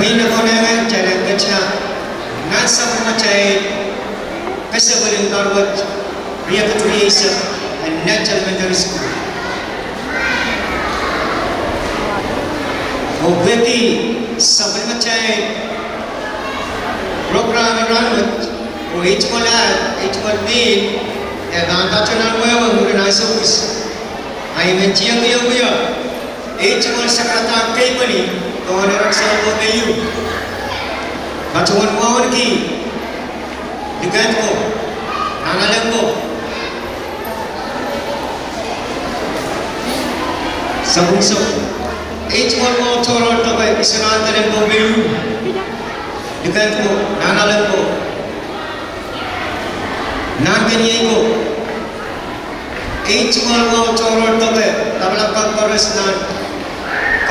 Mahina ko na jalan kecina nasa pemacai kesebeling karwat Ria Keturi Isa and Nett Elementary School. Obeti sa pemacai program ranut o H1 B ya ganta channel mo mura na service ay menchiang yo H1 sakrata kay pani ko na raksa ko kayo batuan mo ki digan ko nanalang ko sabungso H1 mo toro to kay isanatan ko kayo digan ko nanalang ko nanganiay ko H1 mo toro to kay tablak paras na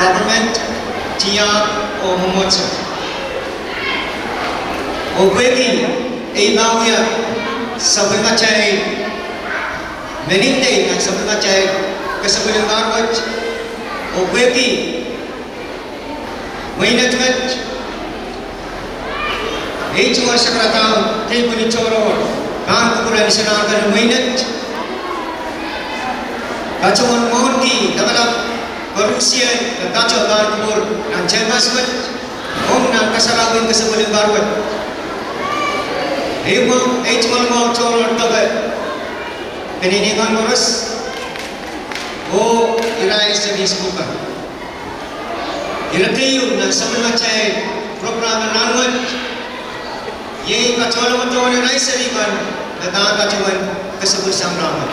government tiap o humotso o begi ilawya sabay macay meninte ng sabay macay kasabulang garwat o begi may natwet H1 sakratang tayo ni choro bang kukuran sinargan may nat kacungan mohon ki nabalap Berusia dan kacau dan kubur dan cemas om dan kasarawin kesebulan baruan Ewang H1 mau coror tabe peninikan boros o irai sedis bukan irakayu dan sama macai program ranwan ye kacau macam irai sedikan dan kacauan kesebut samram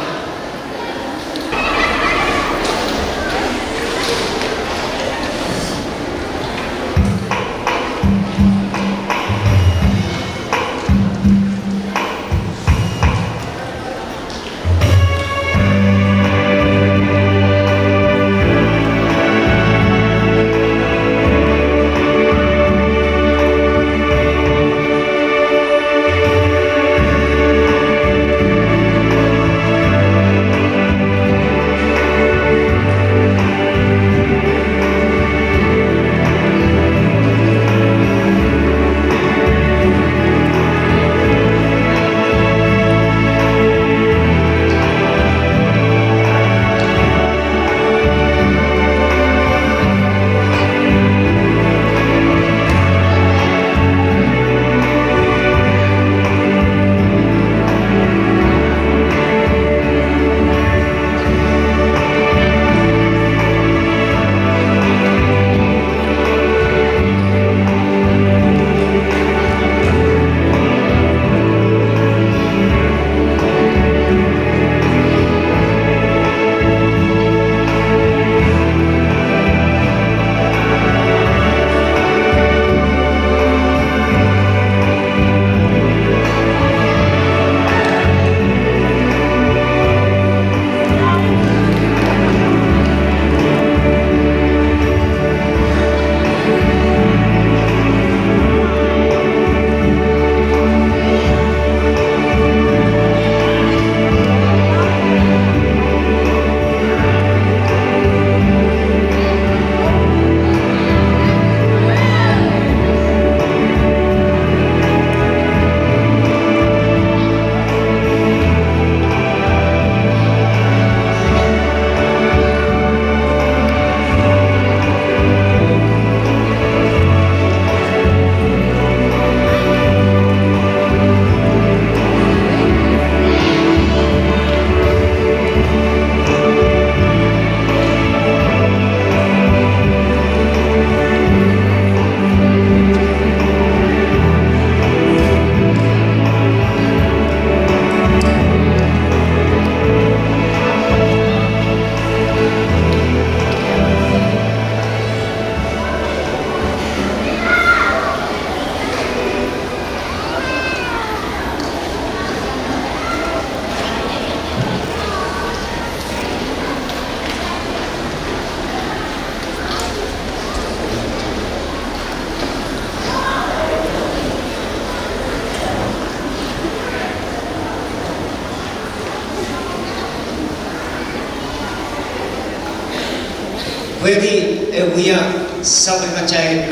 Wedi uya sabay macay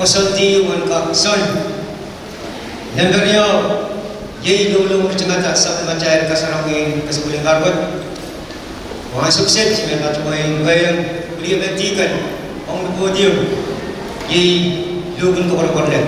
Kosolti wan ka son. Nandaryo yei dulu bercengata sampai macam kasarangin kesebulan garbat. Wah sukses mereka cuma yang beliau bentikan orang podium yei lugun ke korban.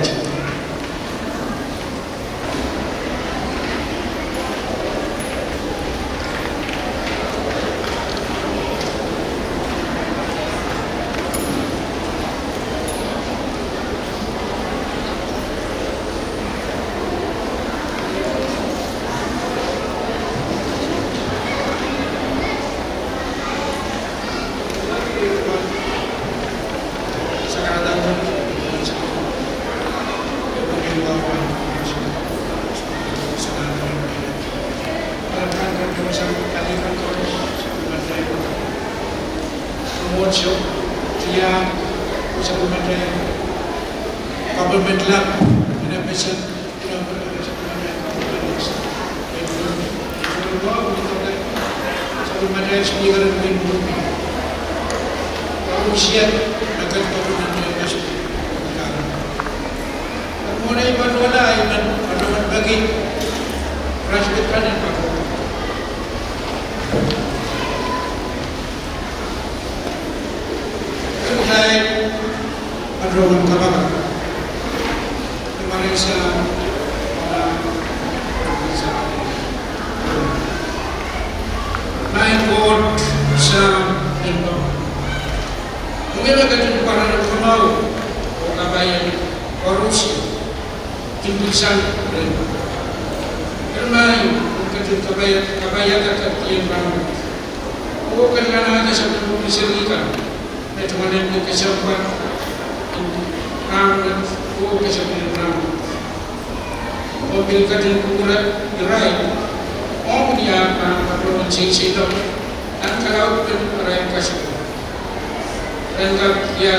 Dia satu macam government lab, ada pesan satu macam sekitar minggu. Kalau siap akan government masuk. Mulai berdoa iman bagi rakyat kanan Pak. Saya berdoa kepada Malaysia, my God, sa Endo. Mungkin akan para pemau, kabayan, korupsi, timbusan, kerana mungkin kabayan akan tiang bangun. Oh, kerana ada satu diserikan. Cuma yang kesempatan ramai, kesempatan ramai. Mobil kajian kuburan gerai, dia perlu mencari dok. Dan kalau orang kasih, dan dia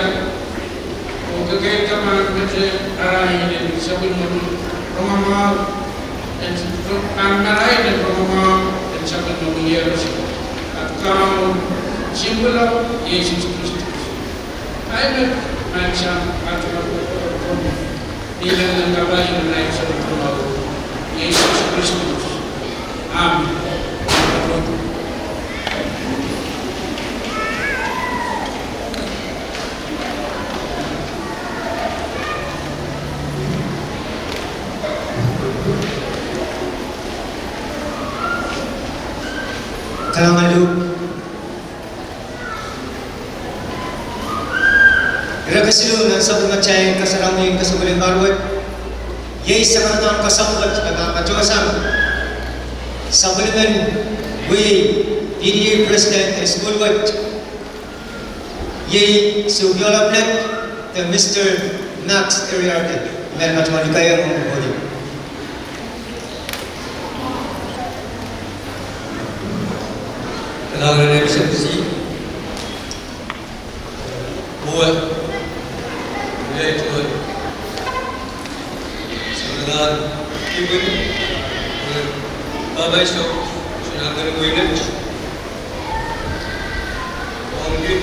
kegai kamar macam arah ini sebelum rumah mau dan anggaran dan rumah mau dan sebelum mengirim atau simbol Yesus Kristus. Ayat macam bilang ng kabayan na sa mga Yesus Kristus. Amen. Kalangan lu Ragasilu na sa macam kasarangin kesebulan garbat. Yei sekarang kasambut agak kacauan. Sebelum we PDA President School Wat yei subyola plat the Mr. Max Teriarke. Mereka cuma dikaya mengumpulkan. Kalangan representasi buat yaitu sebenarnya ibu bapa itu sudah berguna mungkin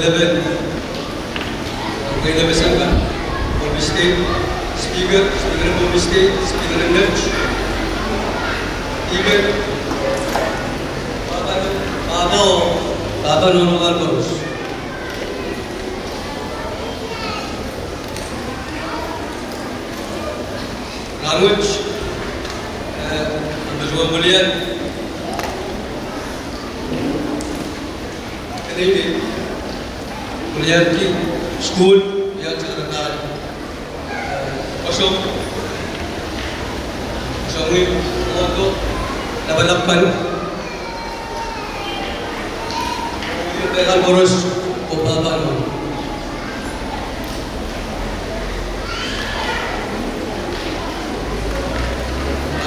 level berguna bersama pembicara speaker pembicara Nett ibu bapa nolongan terus. Language berdua mulian ini mulian di school yang terkenal kosong untuk lapan Pegal boros Bapak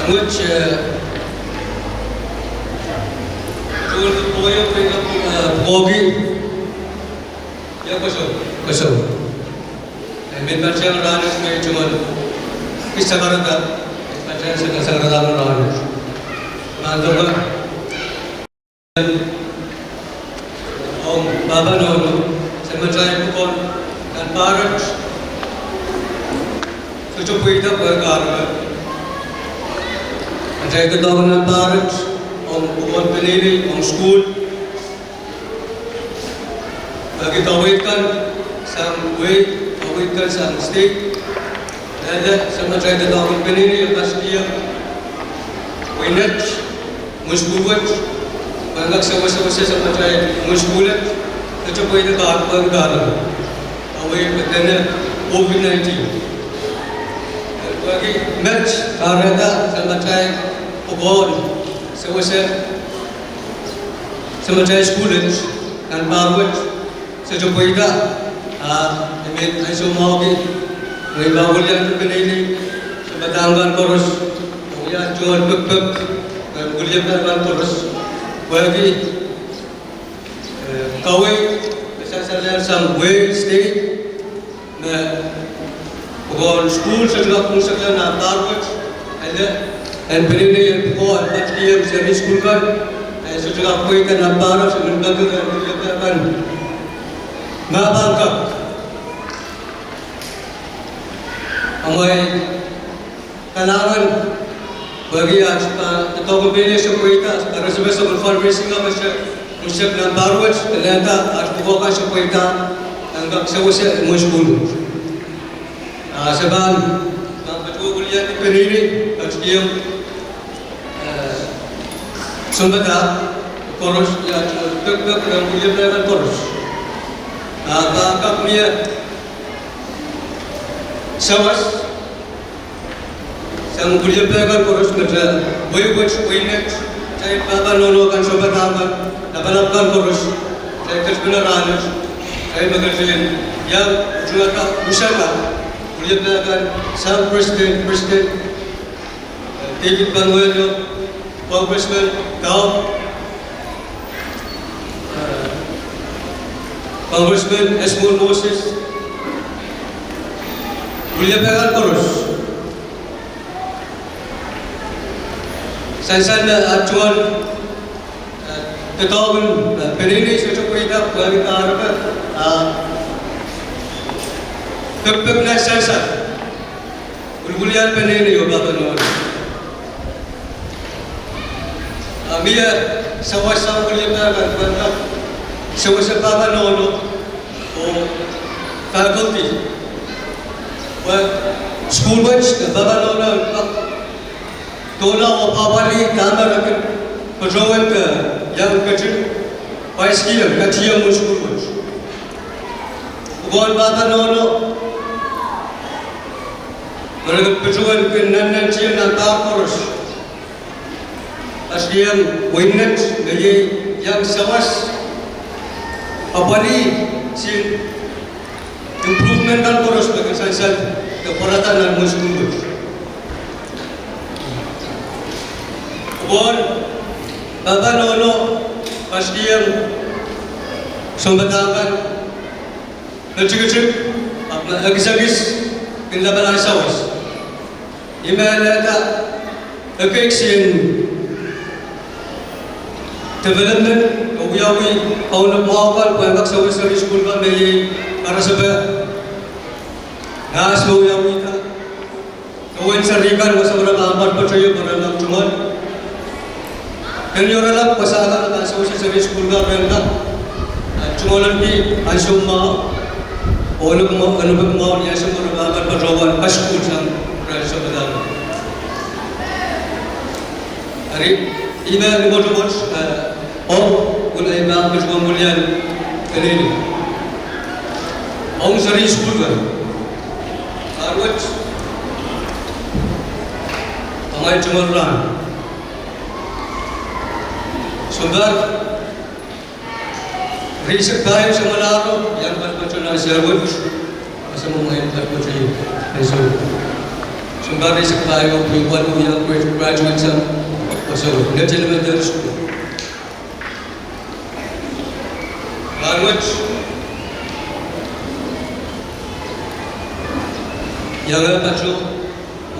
language Tuhan berpoya mereka pogi ya kosong min baca ranas me cuma kisah karata baca sangat ranas mantoga Baba no, sama saya pukul Barat Sudah puita berkara Saya ketahuan dengan Barat Om pendiri, om school Bagi tawaikan sang way, tawaikan sang state Ada sama saya ketahuan pendiri yang pasti Nett Muskulat Banyak sama-sama sama saya Muskulat Sudah puita berkara Away berkena COVID-19 Bagi match Karena sama saya Pukul sama saya sekolah dan baru sejak puita demi saya mau ke bawa yang terkini sebatangkan terus ya jual pek kuliah terus bagi kawai saya sam way stay pukul school sejak pun sejak nak baru ada dan pendiri yang pukul 4 dia bisa di school kan sudah aku ikan apa sebelum bagi kan mabangkap amai kanawan bagi atau kembali sepuita karena sebesar fundraising apa musyak dan baru ternyata bukan sepuita anggap sewasa muskul sebab betul kuliah di pendiri dia Sumbata koros ya tek dan kuliah belajar koros. Apa kami sawas sang kuliah belajar koros kerja boy Nett saya bapa nono kan sumbata kan dapat koros saya kesebenarnya saya bekerja yang juga usaha kuliah belajar sang presiden David Banguelo Congressman Congressman Esmul Moses William Pegan Koros Sansan acuan ketahuan pendiri sejak kita bagi Arab kepek nak sansan William pendiri obat Amia sama-sama boleh melakukan sama-sama nono faculty school batch baba nono tola opawali kamar pejabat yang kecil paiskiam katiam school batch bukan baba nono mereka pejabat kenan cian antar koros Asdiam Nett dari yang sawas apa ni si improvement kan terus bagi saya keperatan dan muskul. Kemudian bapa nono asdiam sumberdakan kecil-kecil apa agis-agis kenapa sawas. Email ada keksian development uyawi kaum mawal banyak sawi school kan dari karena sebab nas uyawi kan kawan serikan masa berapa amat percaya berapa cuman dan orang pasangan kan sawi school kan banyak cuma lagi asumma orang mau ni asumma berapa perjalanan pas school sang rasa berapa hari ini ni boleh guna imam berjuang mulia ini. Orang sering school kan, arwah, amai cuma orang. Sumber, riset bayi semalam yang berpacuna serwut, semua yang berpacuna esok. Sumber riset bayi orang yang graduate esok, Nett elementary school.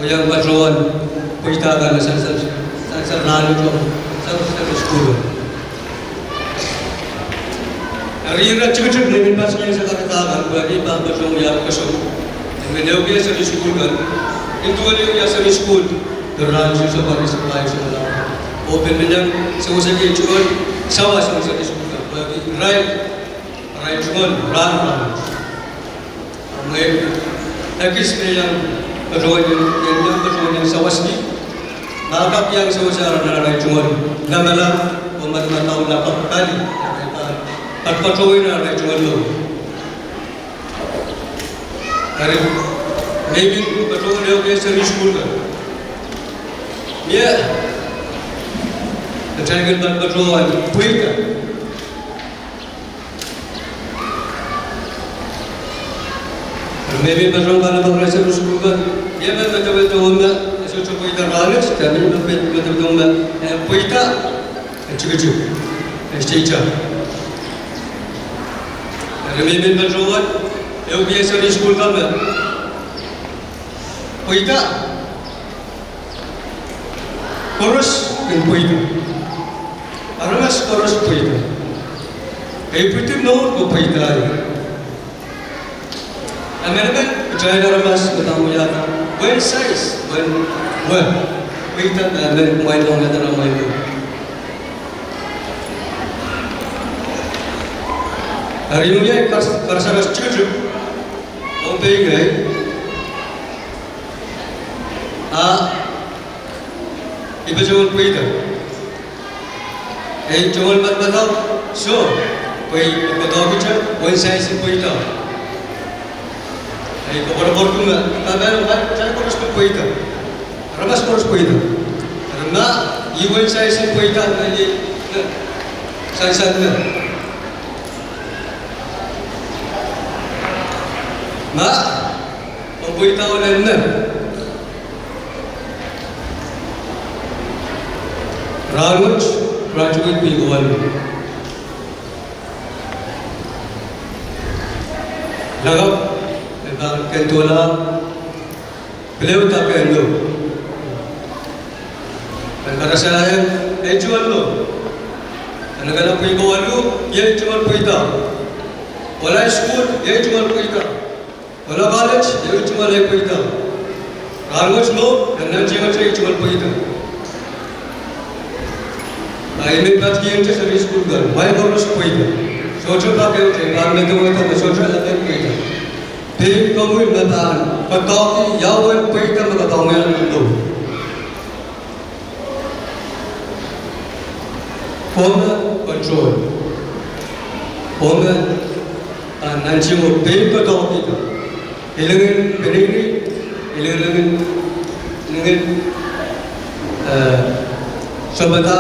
yang pacuan puita kan saya lalu tu saya sekolah. Hari ini cukup ni pas yang sekarang tahan bagi pas bersama yang kesum. Menjauh biasa di sekolah kan. Itu ada biasa di sekolah. Terang sesuatu sesuai sesuatu. Open menjang sesuatu yang cukup sama sesuatu di sekolah. Bagi right cuman run. Mereka kisah yang berjuang yang sawas ni. Nakap yang sesuatu right cuman. Namalah umat tahu dapat kali. At patuloy na right lo. Hari maybe patuloy na okay sa school ka. Yeah. Natanggal man patuloy puwita. Maybe patuloy ka na ba sa school ka. Yeah, man matawal na sa puwita ralis. Kami matawal na puwita. Chuk. Stage. Remember berjuang, eu biasa di sekolah kami. Puita, chorus dan puita. Aramas chorus puita. Puita no ko puita. American try aramas bertamu ya. When size, when puita dan main long dan main. Hari ini kerasa cukup, orang tinggal, ibu jangan puita, jangan berbatau, so, berbatau kita, one size puita, kau berapa jangan kurus puita, ramas kurus puita, karena one size puita ni, size mempunyai tahu dan benar. Rangut, rajuit pilguan. Lagap, tentang kentola, beliau tak kendu. Dan pada saya, jual lo. Anak-anak pilguan lo, dia jual puita. Wala school, dia jual puita. Wala college, dia cuma lagi puita. Rangut lo, dan nanti macam cuma puita. Ini pasti yang saya sering school kan, mai harus puita. Social tak kau cakap, kami tu macam social ada puita. Tapi kamu ingatkan, katakan, yawan puita maka tahu yang itu. Formal control, formal, nanti mau paper tahu kita. Ilangin berdiri, ilangin sebata,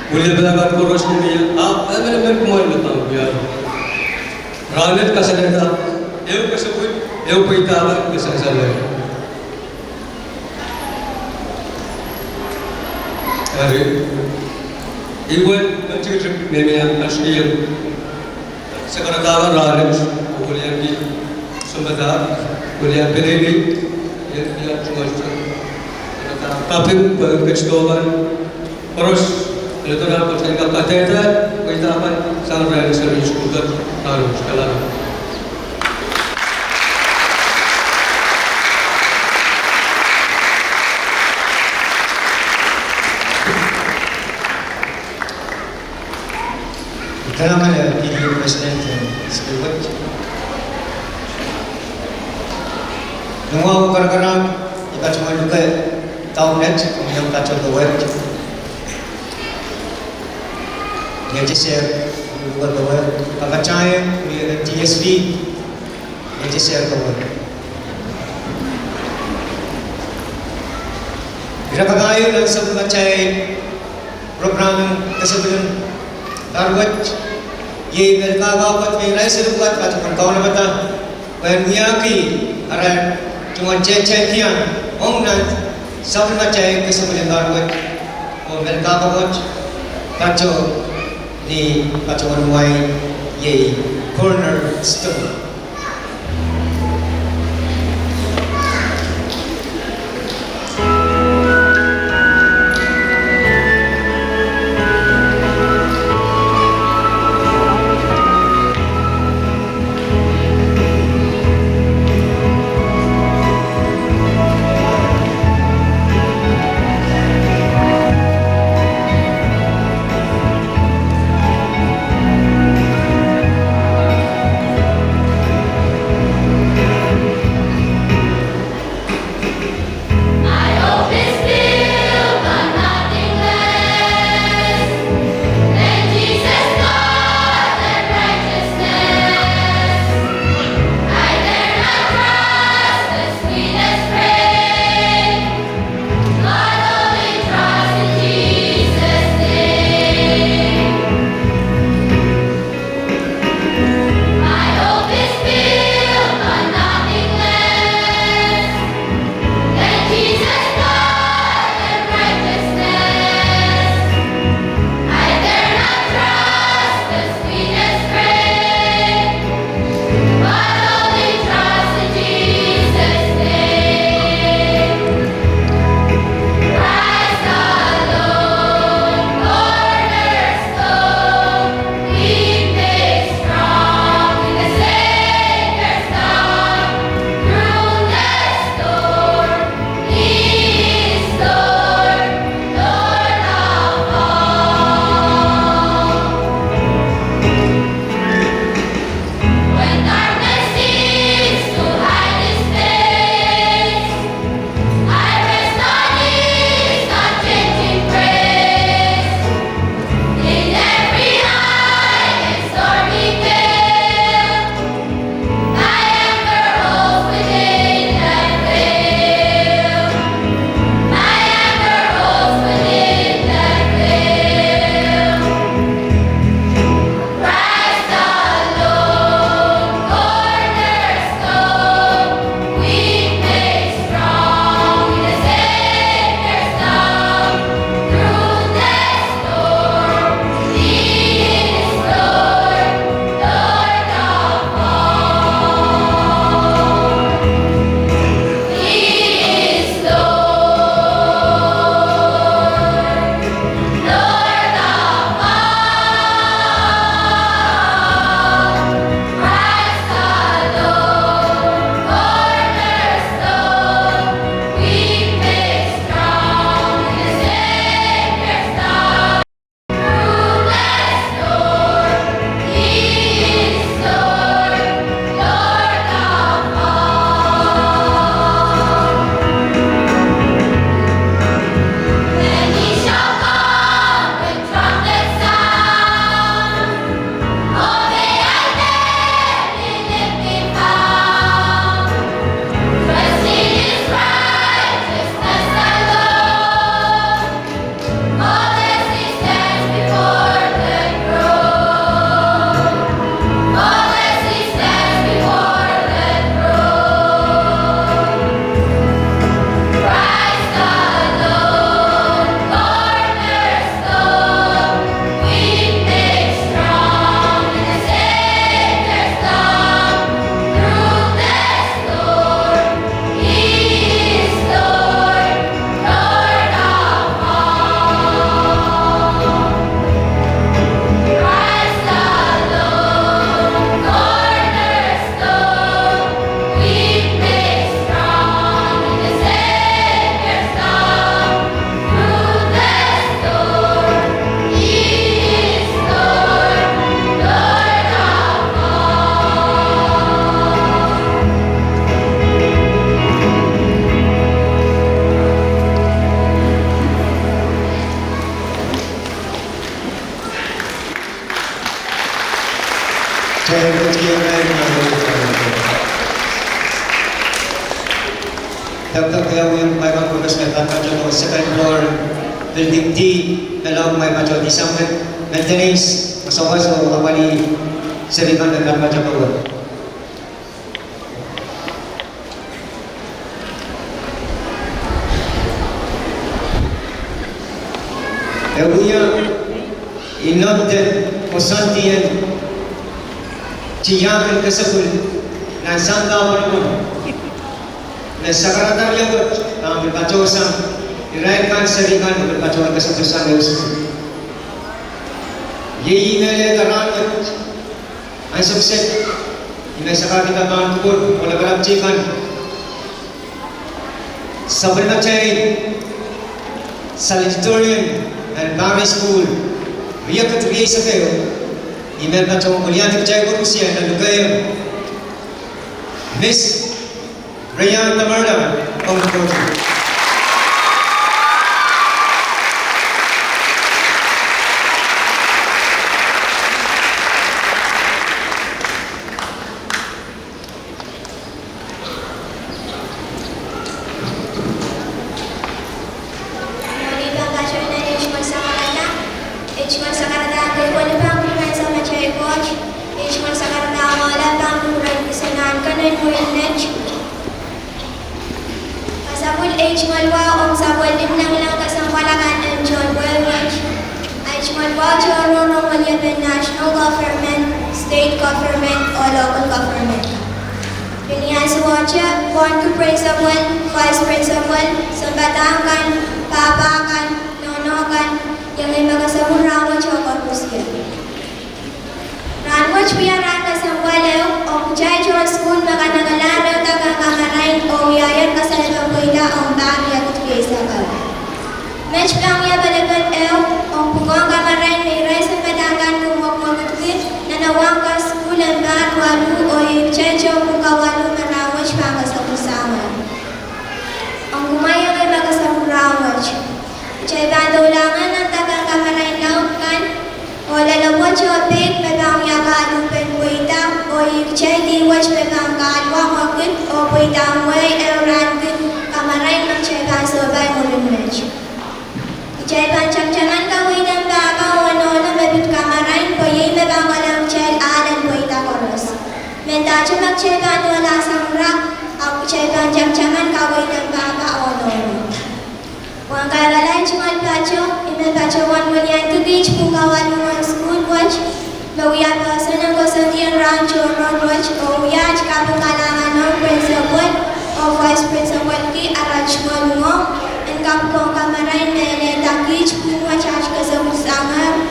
boleh belajar kurus ni. Mana kemana betul dia? Rakyat kasih dia, eu kasih eu puita apa kasih saya. Hari, iwan macam memang asli sekarang dah rakyat boleh ni. Sebentar, boleh berdiri, dia cuma tapi berkecuali terus itu dah percaya kata kita akan sangat realistis juga harus kalau kita nama dia presiden sebuah Nunggu kadang-kadang kita cuma juga tahu Nett yang kacau the web. Dia share juga the web. Agak cahaya dia TSV dia share the web. Bila kagaya lang sa mga program tersebut darwat ye nagkagapat may rice rugat at kung na bata when miyaki ara cuma cek kian ongnan sabi macam kesemuanya darwat o nagkagapat kacau di kacau manuai ye corner stone. Dagdag kaya mo yung may mga purpose na dapat yung second floor, building D, along may mga isang maintenance, masawa sa kapali serikan na dapat yung kawan. Ebuya, inod kusantiyan, ciyakan kasabul, na sangka pa naman. Na sakaratan yagot ang berpacosan iraikan serikan berpacosan kesetusan Yesus. Ye email karangat ang sukses ina sakar kita kan kubur oleh balap cikan sabarna cai salutatorian and primary school riya ketriye sakeo email ka chong kuliah cai kurusia na lugay Miss Rayan Tamarda, on the podium. National government, state government, or local government. Pilihan Suwacha, born to principal, vice principal, sambatangan, papakan, nonokan, yang may magasamang ranwach o korpusya. Ranwach biyaran kasamwalaw o kujay John School makanagalaw tagang kamarain o yayan kasalabang kuila ang bagay at kaysa ka. Match lang niya balaban ang pugong kamarain may ray sa padangan nawang ka skulan ba walu o higchecho kung kawalu marawach pa sa kusangan. Ang gumayang ay baga sa marawach. Chay bandulangan ng tagang kamarain laukan o lalawach o pig pebang yakalupen buita o higchay diwach pebang kalwang wakit o buitang way eurandin kamarain ng chay bansobay mulimech. Chay panchamchaman kawinan baka o ano na mabit kamarain po yung pebang walang Mentacho magchegan wala sang rak, ako chegan jam-jaman kaway ng baba o lolo. Kung karalay chumal pacho, imepacho wan wanyan to beach kung kawan mo school watch, bawiya pa sa nang kosandiyan rancho road watch o uyaj kapong kalangan ng principal o vice principal ki arach mo, ang kapong kamarain na inetakich kung wachach ka sa musangar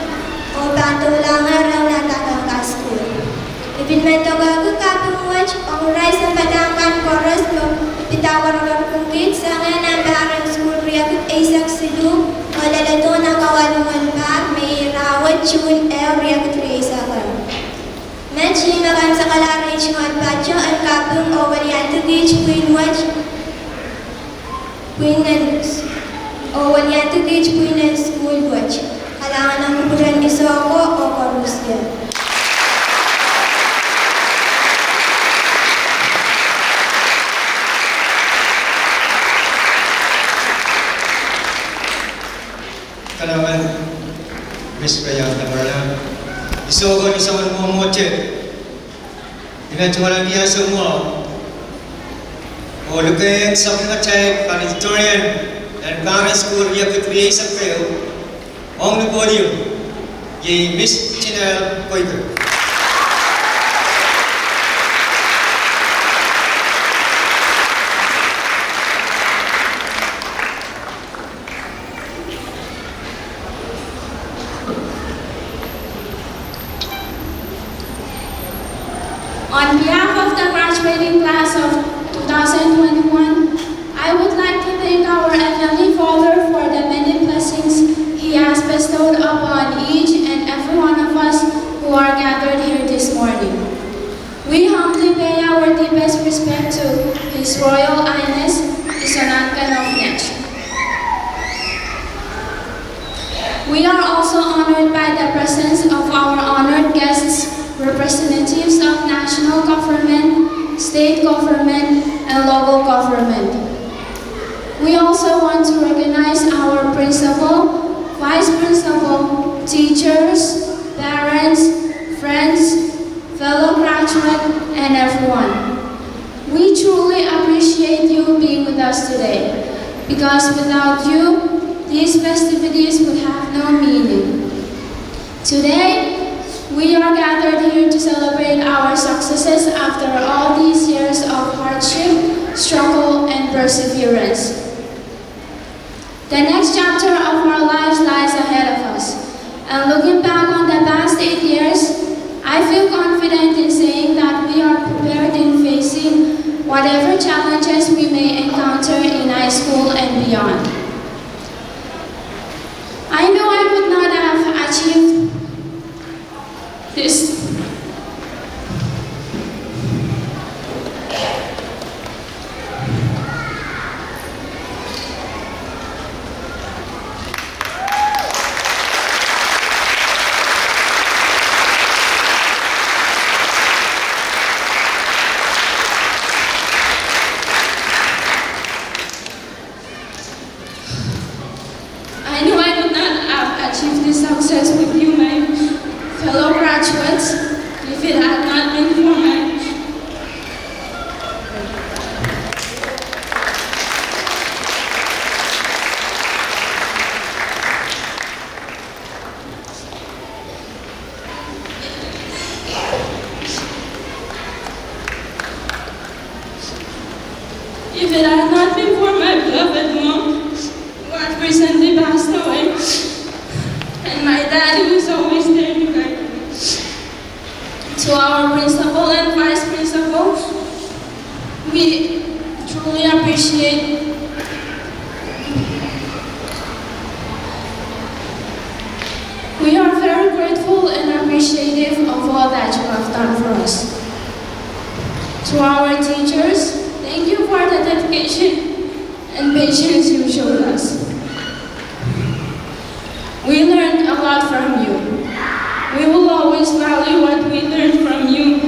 o bantulangar raw na tatang ka school. Ipinmento gago kapong watch ang ray sa padangkan chorus mo pitawar ng kungkit sa nga ng barang school riyakit aisak silu o lalato ng kawalungan pa may rawat chun riyakit riyasa ka. Match himakan sa kalarich mo at patyo ang kapong o walyan to teach queen watch queen o walyan to teach queen and school watch. Kailangan ng kuburan isoko o korusya. Kalaman, Miss Rayan Tamarda, isogo ni sa mga moche, pinatuwalan niya semua, o lukay sa mga chay, Victorian and primary school niya kutriye sa kayo, on the podium, ye Miss Chinel Koiker. On behalf of the graduating class of 2021, I would like to thank our Heavenly Father for the many blessings He has bestowed upon each and every one of us who are gathered here this morning. We humbly pay our deepest respect to His Royal Highness, Isanatkan of Nett. We are also honored by the presence of our honored guests representatives of national government, state government, and local government. We also want to recognize our principal, vice principal, teachers, parents, friends, fellow graduates, and everyone. We truly appreciate you being with us today, because without you, these festivities would have no meaning. Today, we are gathered here to celebrate our successes after all these years of hardship, struggle, and perseverance. The next chapter of our lives lies ahead of us, and looking back on the past 8 years, I feel confident in saying that we are prepared in facing whatever challenges we may encounter in high school and beyond. I know I would not have achieved this. I know I would not have achieved this success with you, my fellow graduates, if it had not been for my beloved mom, who had recently passed away, and my dad, who is always there to guide me. To our principal and vice principal, we truly appreciate We are very grateful and appreciative of all that you have done for us. To our teachers, thank you for the dedication and patience you showed us. We learned a lot from you. We will always value what we learned from you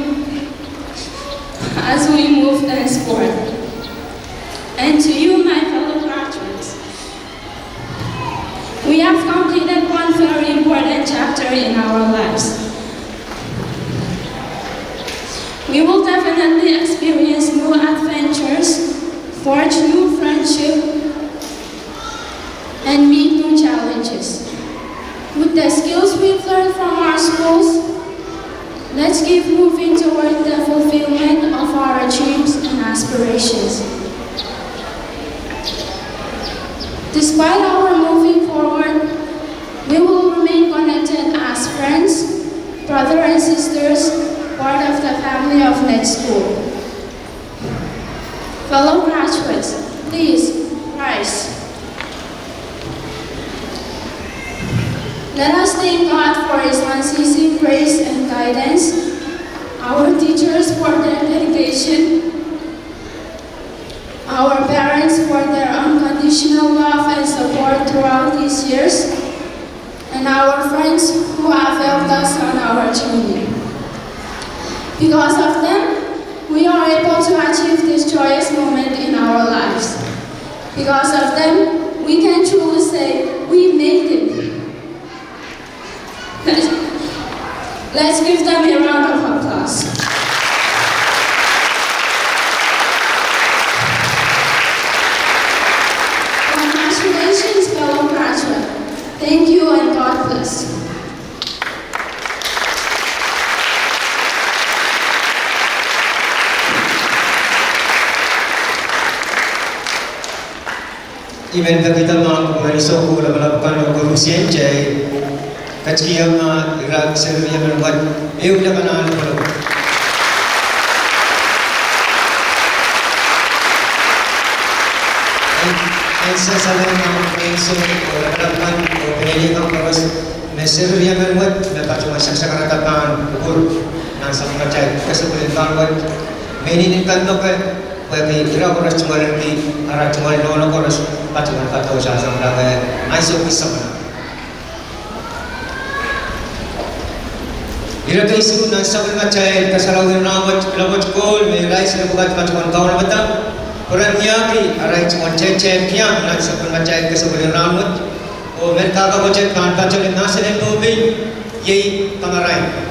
as we move henceforth. And to you, my fellow graduates, we have completed one very important chapter in our lives. We will definitely experience new adventures, forge new friendship, and meet new challenges. With the skills we've learned from our schools, let's keep moving toward the fulfillment of our dreams and aspirations. Despite our moving forward, we will remain connected as friends, brothers and sisters, part of the family of Nett School. Fellow graduates, please rise. Let us thank God for His unceasing grace and guidance, our teachers for their dedication, our parents for their unconditional love and support throughout these years, and our friends who have helped us on our journey. Because of them, we are able to achieve this joyous moment in our lives. Because of them, we can truly say, we made it. Let's give them a round of applause. Congratulations, fellow graduates. Thank you and God bless. Even the kita mengisau ko melakukan urusan jai kecil irak serunya berbuat udah kenal kalau sesalah mengisau melakukan pendidikan terus serunya berbuat dapat cuma sekarang katakan ukur nang sama kerja kesebutan bangun ini kan tu bagi irak orang cuma lagi arah cuma nono orang patungan kata usaha sama dah aisyah kisah. Ira ka isu na sabun macai kasarawin rawat pelabot kol me rais le bukat pacuan kau na batang. Orang nyaki arai cuma cecep kiam na sabun macai kasabun rawat. O mereka ka bocet kan pacul nasene tobi yei kamarai.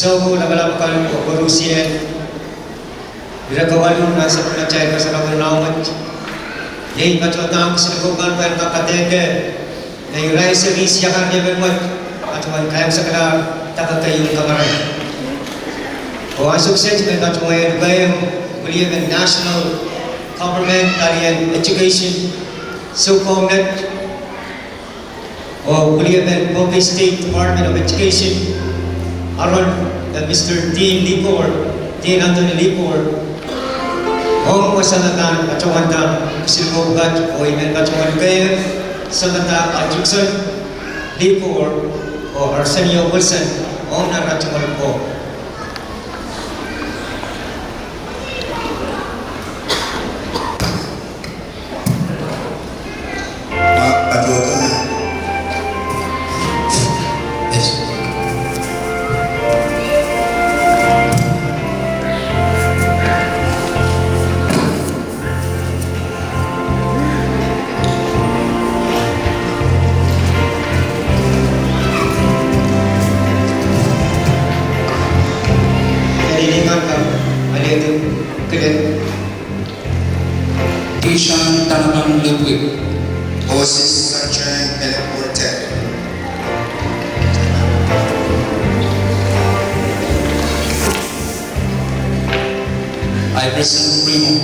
So, nagalapakan ko Borussia. Bila kawalu nasa penacay ka sa kawanawat. Yay patwatang sinukukan pa yung kakateke. Na yung rai series yakan niya bermat. Patwang kayang sa kala takatayong kamaran. O ang sukses ng patwang yung bayang kuliya ng national government and education, so-called Nett, or William Bombay State Department of Education, aron Mr. Dean Licor, Dean Anthony Licor, Om wasanatan kacawanda silmogat o imen kacawan kaya sanata Adjunction Licor o Arsenio Wilson Om na kacawan po. Ishan Tanamang Ludwig, Moses Sergeant Teleported, Iverson Primo,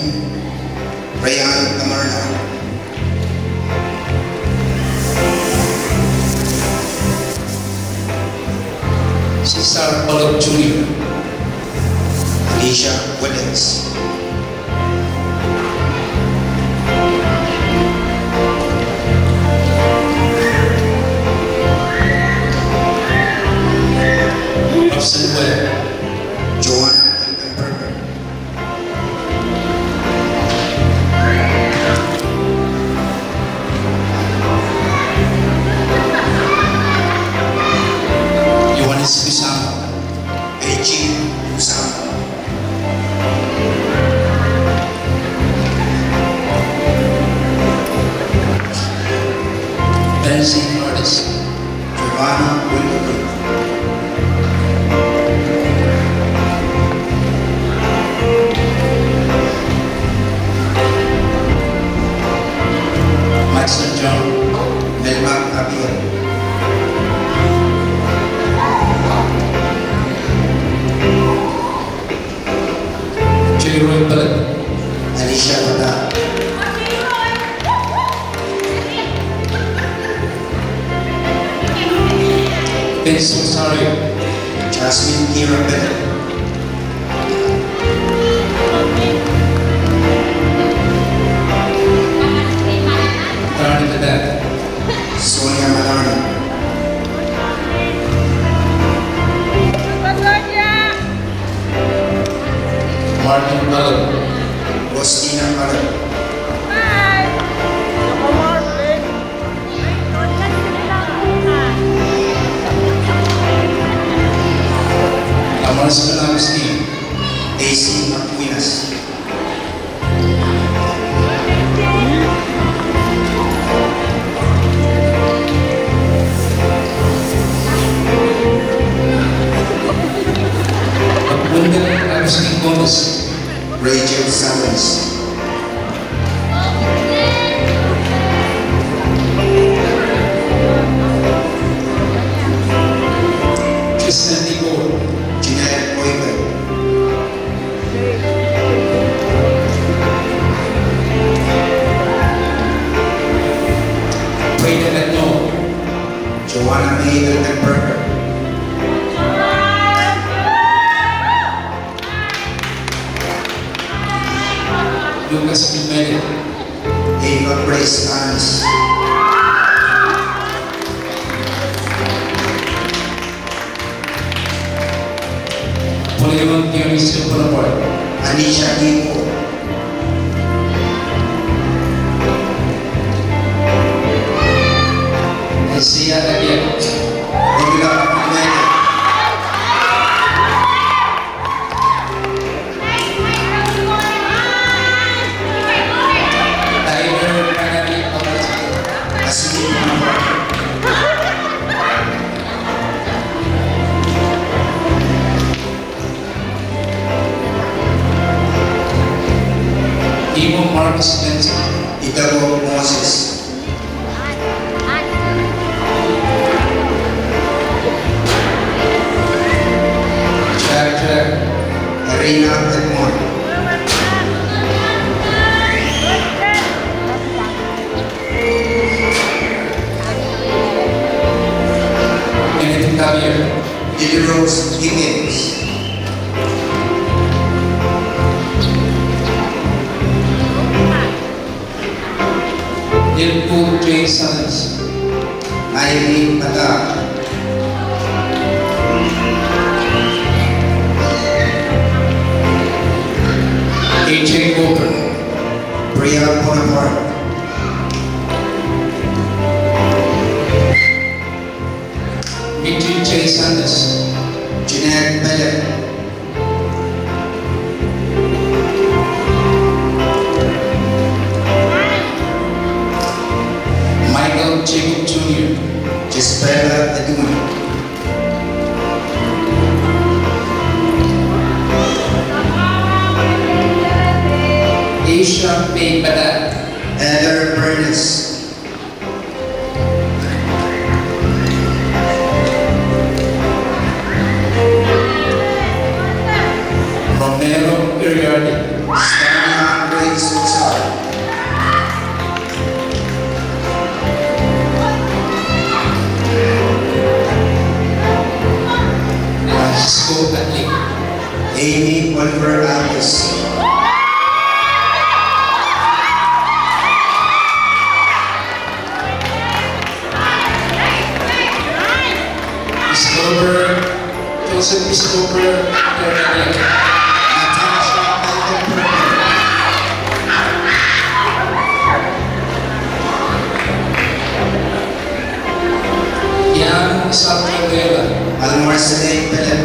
Rayan Tamarna, Cesar Pollock Jr., Alicia Williams, Robson Webb, Joan Altenberger, Yohanes Pisang, Beijing Usama, Benzie Flores, Giovanna Wilberwood, Maxon John, Melba Gabriel, J. Roy Ballett, Alicia Bata, Vince Rosario, Jasmine Kira Bennett, Darren Cadet, Sonia Malana, Martin Ballett, Rostina Ballett, Lamaris Agustin, Daisy Aquinas, Wendell Agustin Gomez, Rachel Summers, Tristan Igor, Jeanette Boyman, Brayden Etno, Joanna May Altenberger, Lucas Pimentel, Ava Grace Hans, Polygon Dionisio Bonaparte, Anisha Dipo, Isaiah Abiel, Romila Pimentel, Tyler Manali Abarca, Asmin Manapar, Imo Marcus Benson, Italo Moses, Jack Jack, Arena Edmond, J. Sanders. Ivy Mata. AJ Cooper. Priya Bonaparte. Mitchell J. Sanders. Jeanette Bellet. Michael Jacob Jr. Gisbella Edwin. Asia P. Badat. Heather Bernes. Romero Iriardi. Stanley Ray Susar. Francisco Atli. Amy Oliver Alves. Joseph Christopher Herrera. Natasha Michael Perry. Ian Salvador. Almarcele Pellet.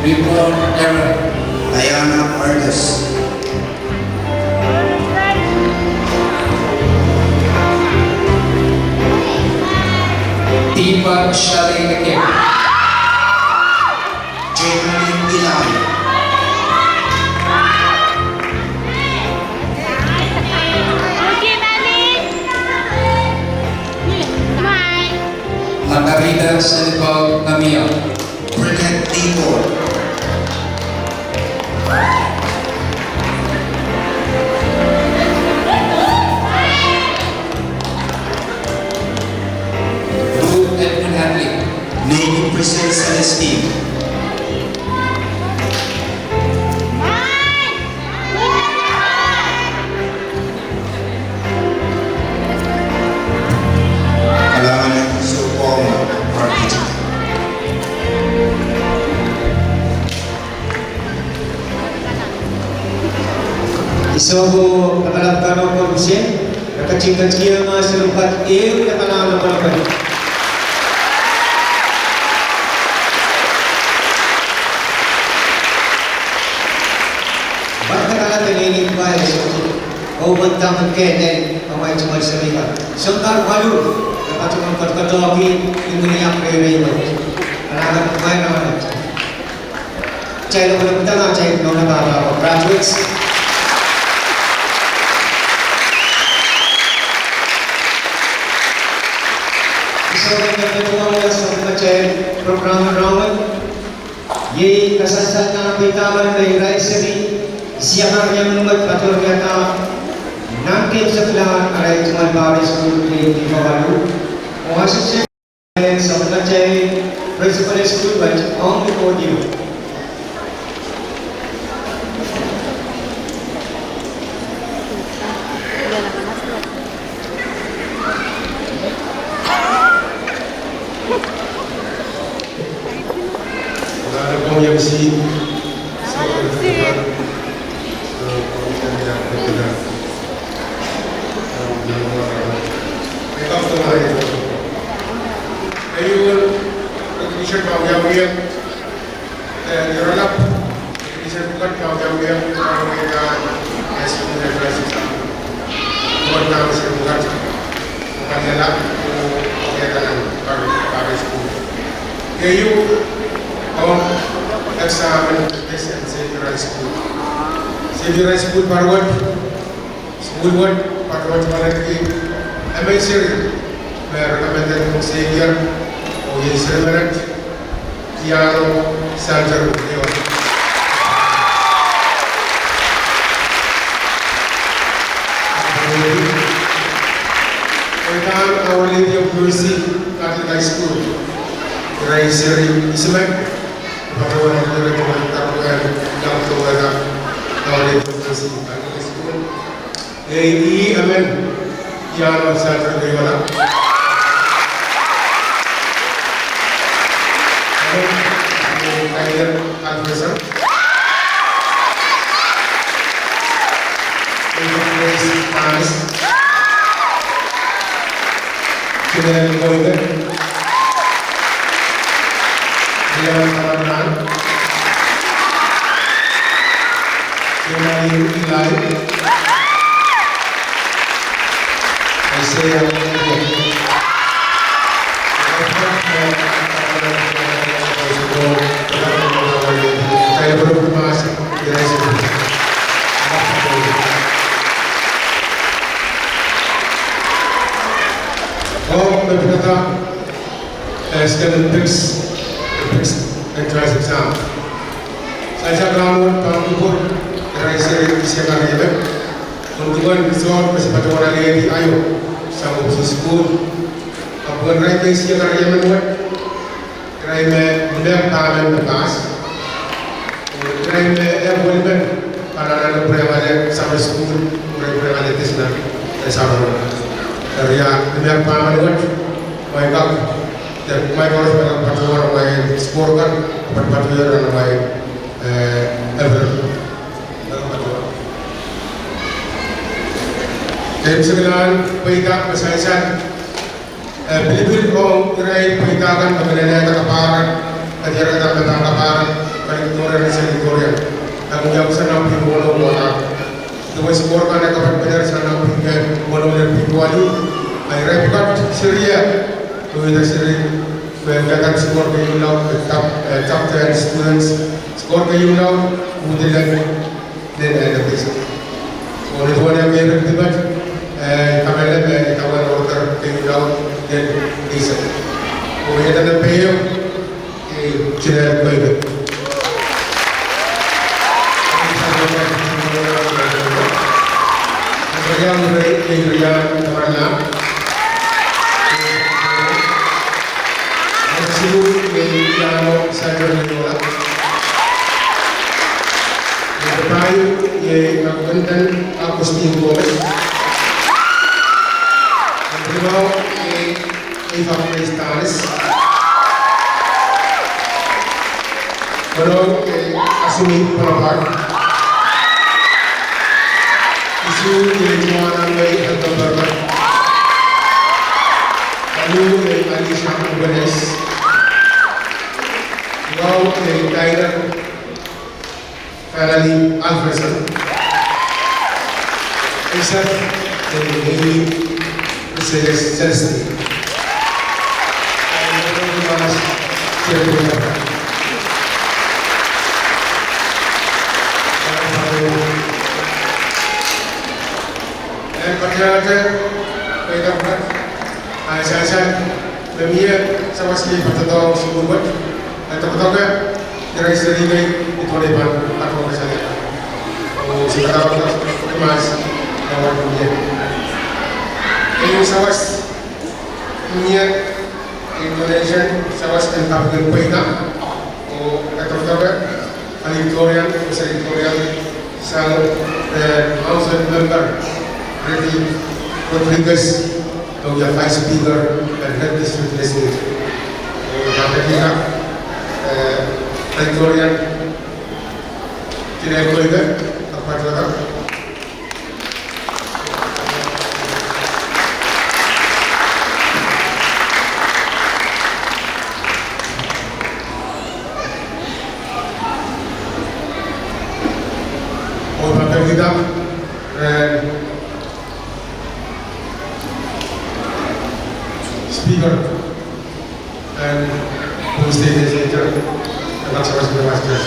Ribbon Aaron. Diana Vargas. Diva Shari Akim. Jacqueline Bilal. Margarita Sandoval Camille. Burnett Tibor. Ruth Edmund Hadley. Navy Priscilla Celestine. Kailangan ng supong partner. Isobo nakalagkano ko Hussein, nakachingkat-chiya mga salupat, nakalala ko na kayo. Bakit nakalatalingin ba o bantang kagketen ang mga itumal sa lipa? Sangkar walu, napatungang pagkatoki, yung muniyak kayo na iba. Alagang kumay naman. Chay lang ko na punta nga, chay lang na baba ko. Graduates, so nagkatuwa sa mga programa rawan. Ye kasasal na pitaman na iraisari siya yang numad patur kata nanti setelah arai cuma baris school di Bawalu. Masuk saya sa mga principal school but on the podium. Yang si sebenarnya pemikiran yang berbeda. Mereka semua itu. Ayul, Indonesia kau yang dia, Europe, Indonesia bukan kau yang dia, kau mereka masih menerima bukan nama saya bukan adalah kegiatan pada sekolah. Ayul, examen tes and Savior High School. Savior High School Parwat, School Ward, Parwat Malaki, MSR, where recommended Savior, Oye Silveret, Tiano, Sanjar, Leon. Our Lady of Mercy, Catholic High School, Raiseri Ismek, Patuan yang terkait yang terkait tahun itu ini amen yang saya terima. Kailan Alfredo. Panis. Kailan Goiga. Kailan Kamaran. Kailan Ilai. Isaiah. Saya belum masuk di resume. Oh, beberapa student entrance exam. Saya kamu pun dari siapa lagi? Untuk resort bersama orang lagi ayo sama school. Apa yang kita siapa lagi membuat? Kaya tamen bekas. Kaya boleh para prevalent sama school prevalent itu sudah sama. Karya dengan paman mereka dan mereka harus berpatuan dengan skor kan berpatuan dengan ever. Jadi sekarang mereka pesan Pilih kau kirai peritakan kebenaran kekaparan, kejaran tentang kekaparan, periktoran dan selektoran. Aku jauh sana pilih mono mono. Itu masih korban yang kapan benar sana pilih mono dan pilih. Akhirnya bukan Syria, kita sering berkaitan skor ke Yulau, top 10 students, skor ke Yulau, kemudian dan ada besok. Oleh tuan yang berdebat, kami lebih kawan order ke Yulau. Dan bisa. Kemudian ada payung tidak baik. Yang baik yang mana? Hasil yang saya menolak. Yang baik yang akan aku stimulus. Yang kedua Informal status. Baru asumi perawat. Isu kejualan bayi atau berbat. Lalu Alisha Ubanes. Wow, Tyler. Finally, Alfredo. Isaac dan Dewi Celestine. Saya memilih sama sekali bertemu sebelum atau betulkah dari segi itu depan atau misalnya sekarang emas kawan dunia ini sawas dunia Indonesia sawas tentang berpindah atau betulkah Victorian sang House member Ricky Rodriguez atau yang vice speaker dan head district legislature. Kami kira Victorian tidak boleh apa juga. Orang kita speaker and who state legislator and that's what's the master.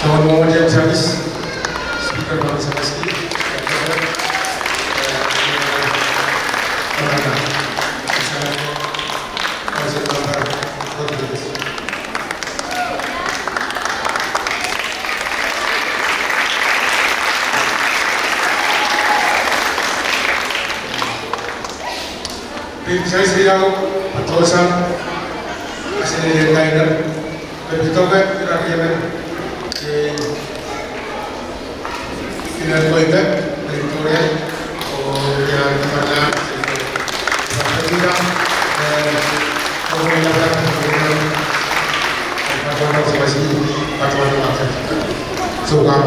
Someone more than service speaker on service. saya sediau atosan asli liner berbicara terakhir final poinnya Victoria yang mana tidak menggunakan patuan observasi patuan maksud suka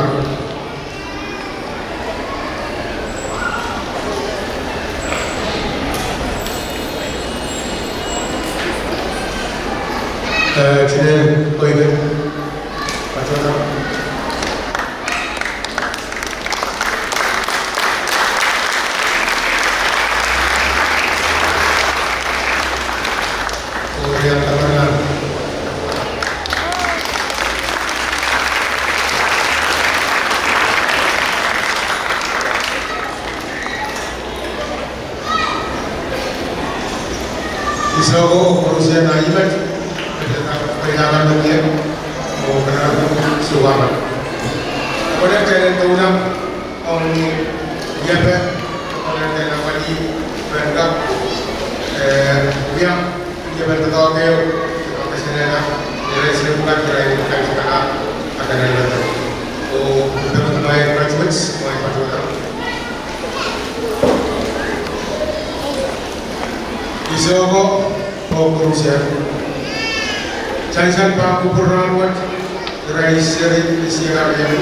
Today, poinnya patuan yang terkenal. Isoko berusia naibat, perjalanan dunia, mau kenal suara. Kemudian saya tahunan orang biasa, orang yang namanya berangkat, yang dia bertahu kau, kita sebenarnya dari sini bukan dari bukan sekarang akan ada lagi. Oh, kita mulai graduates, mulai pasukan. Isoko, mau berusia. Jangan pak kupurang buat dari seri siaran yang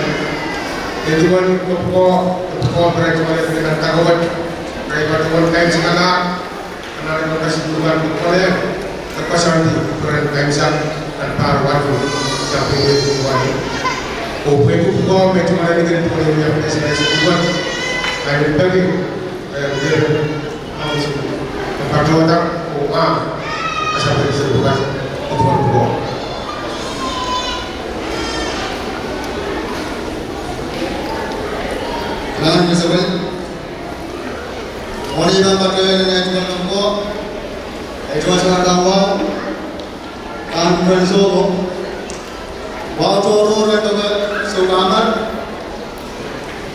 itu kan kepoko graduate dengan tahuan dari pasukan kain sekarang, karena ada kasih tuan oleh terpasangan di peran kaimsan dan para wakil sampai dia berbuat. Oke, itu kau macam mana dengan pola yang saya sebutkan. Saya bagi dia langsung tempat otak, sampai disebutkan berbuat. Lahan disebut, orang yang pakai Nett nombor. Itu adalah kawan kan bersama waktu orang itu sukaman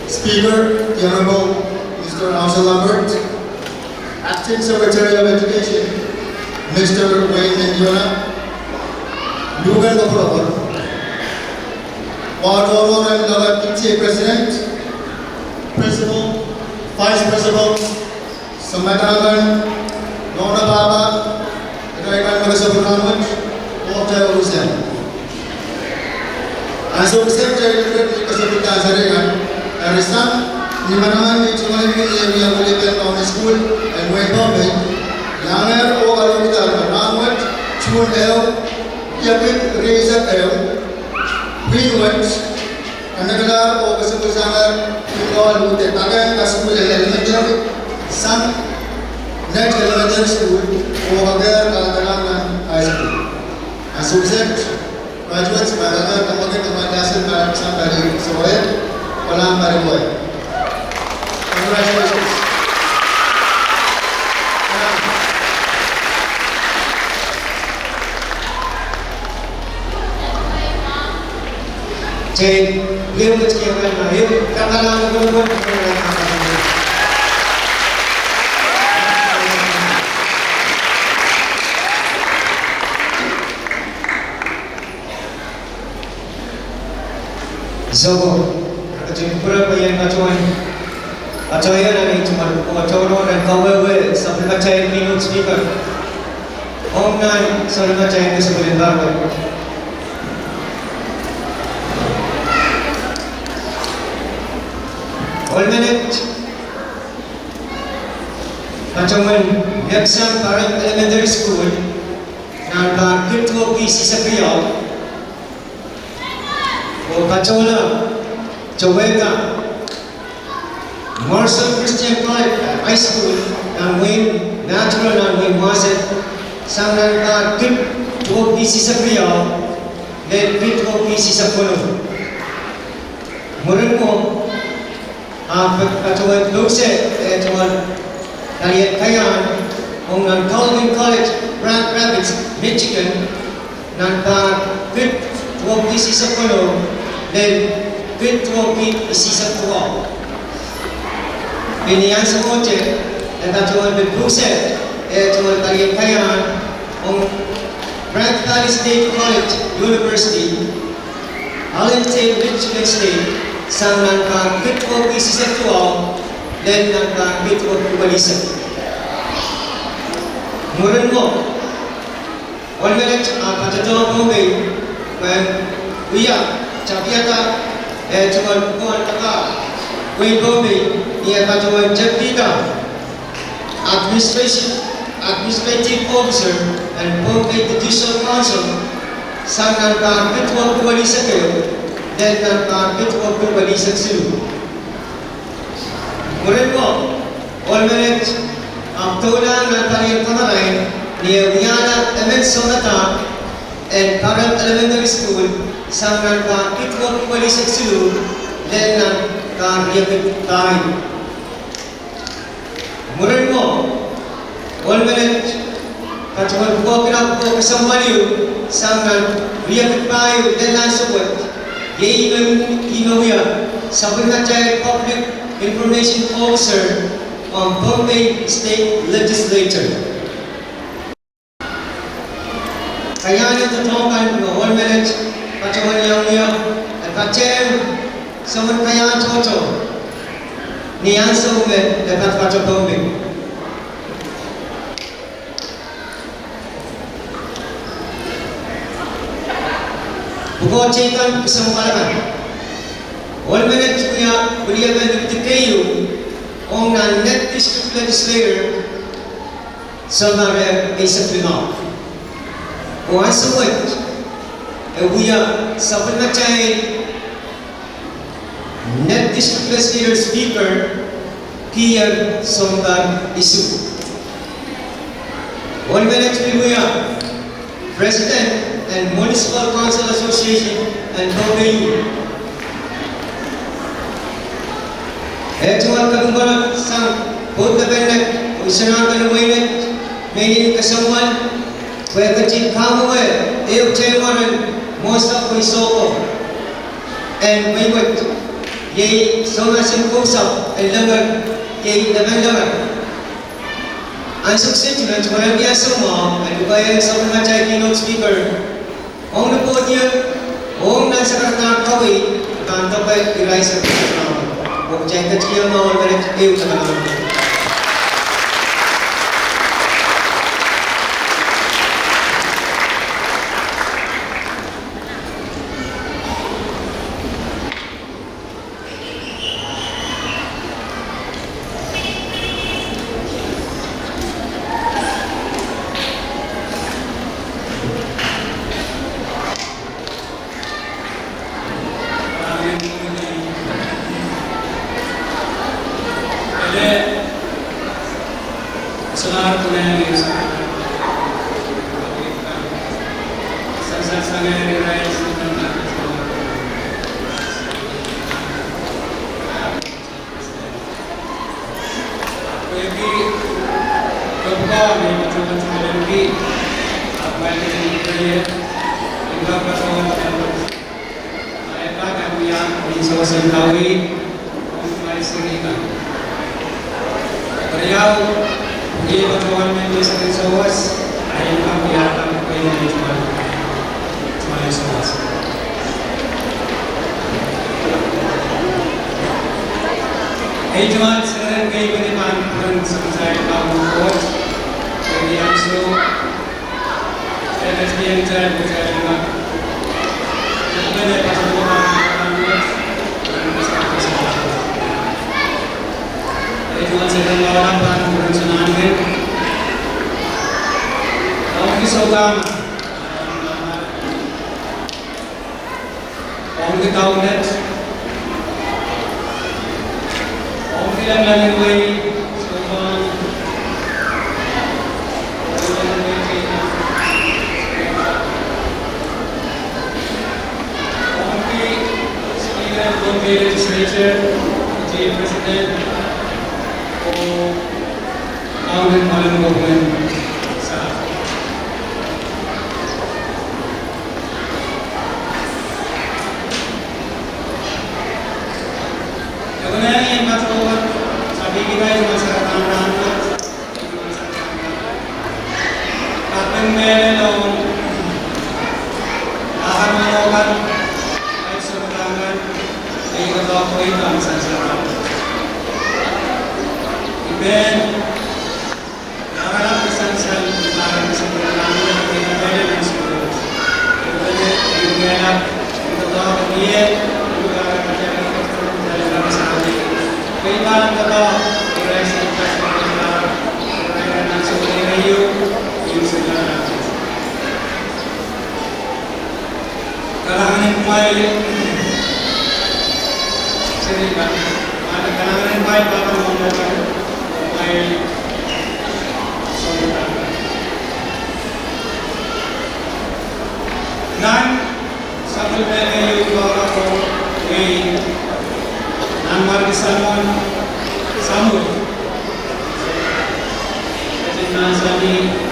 speaker the Honorable Mr. Austin Lambert, Acting Secretary of Education Mr. Wayne Mendiona, Lugar Gopur, waktu orang itu PTA President, Principal, Vice Principal, Sematakan Nona Baba, Rekan Malaysia Berhormat, Wakil Urusan. Asal Sekretari Kesehatan Syariah, Arisan, di mana di cuma ini yang boleh berlaku school dan way Bombay, yang kalau kita berhormat, cuma yang reason Winwet, anda kesebut sangat kalau kita tahu sekolah elementary, sang Nett elementary school, Ovagar Kalatarangan High School. As subject, graduates Balaga Kamagat Kamadasan Sampai Soe, Palam Pariboy. Congratulations. Jadi, beliau kecilkan lahir, katalah teman-teman. So, kejumpa yang kacuan, kacuan yang cuma kacuan dan kawan sampai kacuan minut speaker. Om nan sampai kacuan itu sebentar. All minute, kacuan Yaksan Parang Elementary School, nan kita PC sa Priyaw. Kacola, Choweka, Marshall Christian College High School, and Wayne Natural and Wayne Wasit, Sangan ka good to PC sa Priyaw, then good to PC sa Puno. Murin mo, kacuan Lukse, kacuan Kaliat Kayan, kung ng Calvin College, Grand Rapids, Michigan, nang good to PC sa Puno, then good to PC sa Tuwa. Piniyan sa kotse, nagkacuan ng Lukse, cuman kalian kayan Grant Valley State College University, Allen State, Michigan State, sang nangka kitwo isi seksual dan nangka kitwo kubalisan. Murid mo, one minute patato kongay, when uya, capiata, cuman kuan taka, kuy kongay, niya patuan jabita, administrative officer and Pompey Judicial Council sang nangka kitwo kubalisan kayo dan nangka kitwo kubalisan silu. Murid mo, 1 minute, Tulang ng kanyang kamaray ni Wiana Sonata and Parent Elementary School sang nangka kitwo kubalisan silu dan nangka riyakit tayo. Murid mo, 1 minute, katuan ko pinagpo kasambaliw sang riyakit tayo dan nansupot Inuya sa Pinatay Public Information Officer of Pompey State Legislature. Kaya nitotokan ng 1 minute katuan niya at katem sa mga kaya toto niyan sa umet dapat katuan Pompey. Bukod citan kesempalan 1 minute kuya beliau kayu on Nett district legislator sebagai isapinal. Once a week, we are Sapinachay Nett district legislator speaker Pierre Sombar Isu. 1 minute we are President and Municipal Council Association and Pompey. Cuma kagumbaran sang Buddha Benek, Usanan Kanuwainet, Mayin Kasawan, Kwekachin Kamaway, Ew Chaywaran, Mosa Kuisoko, and Maywat, Yay Somasin Kusap, and Lamar, Yay Lamandaman. Ang successment, walang niya summa, at ibayan sa mga Machay keynote speaker, ang napod niya, ang nasa kartang kawin, at ang tapay iray sa kartang. Kung jangan kecil mau mereka teman-teman. Selamat menaiki sangat dirai sebenarnya. Bagi kebukaan yang macam-macam lagi, apa yang kita juga bersama mereka kami yang disawasi tawi mulai sekitar beliau di pertemuan media sosial sawas ayat kami akan berada cuma sawas. Cuma sekarang kami berdepan dengan selesai tahun coach jadi langsung LSD yang saya berjaya dengan kemudian pas berdepan cuma sedang melawan perencanaan tahun kisahkan tahun tahun Nett tahun yang lain way sekarang tahun ki speaker Pompey legislature jadi presiden tahun yang paling dokumen saat kemudian yang patrol sabi kita yang masyarakat anak Having men alone, nakakamayawan kahit sa matangan ay nag-operate ang sansarap. Amen. Nakakalap na sansan para sa matangan na pinagdali ng sulit. Yung ganap, yung totoo kaniyan, yung lugar na kaya ng dahil lang sa atin. Kaya ilang totoo, ilang sa itas ng pagkakas, ilang ng sulit ngayon, yung sila natin. Kailangan may sarili. Kailangan may papamamagal may salita. Nan sa pagkakaya yung bawa ko ay nan marisalmon samud. Kasi nasabi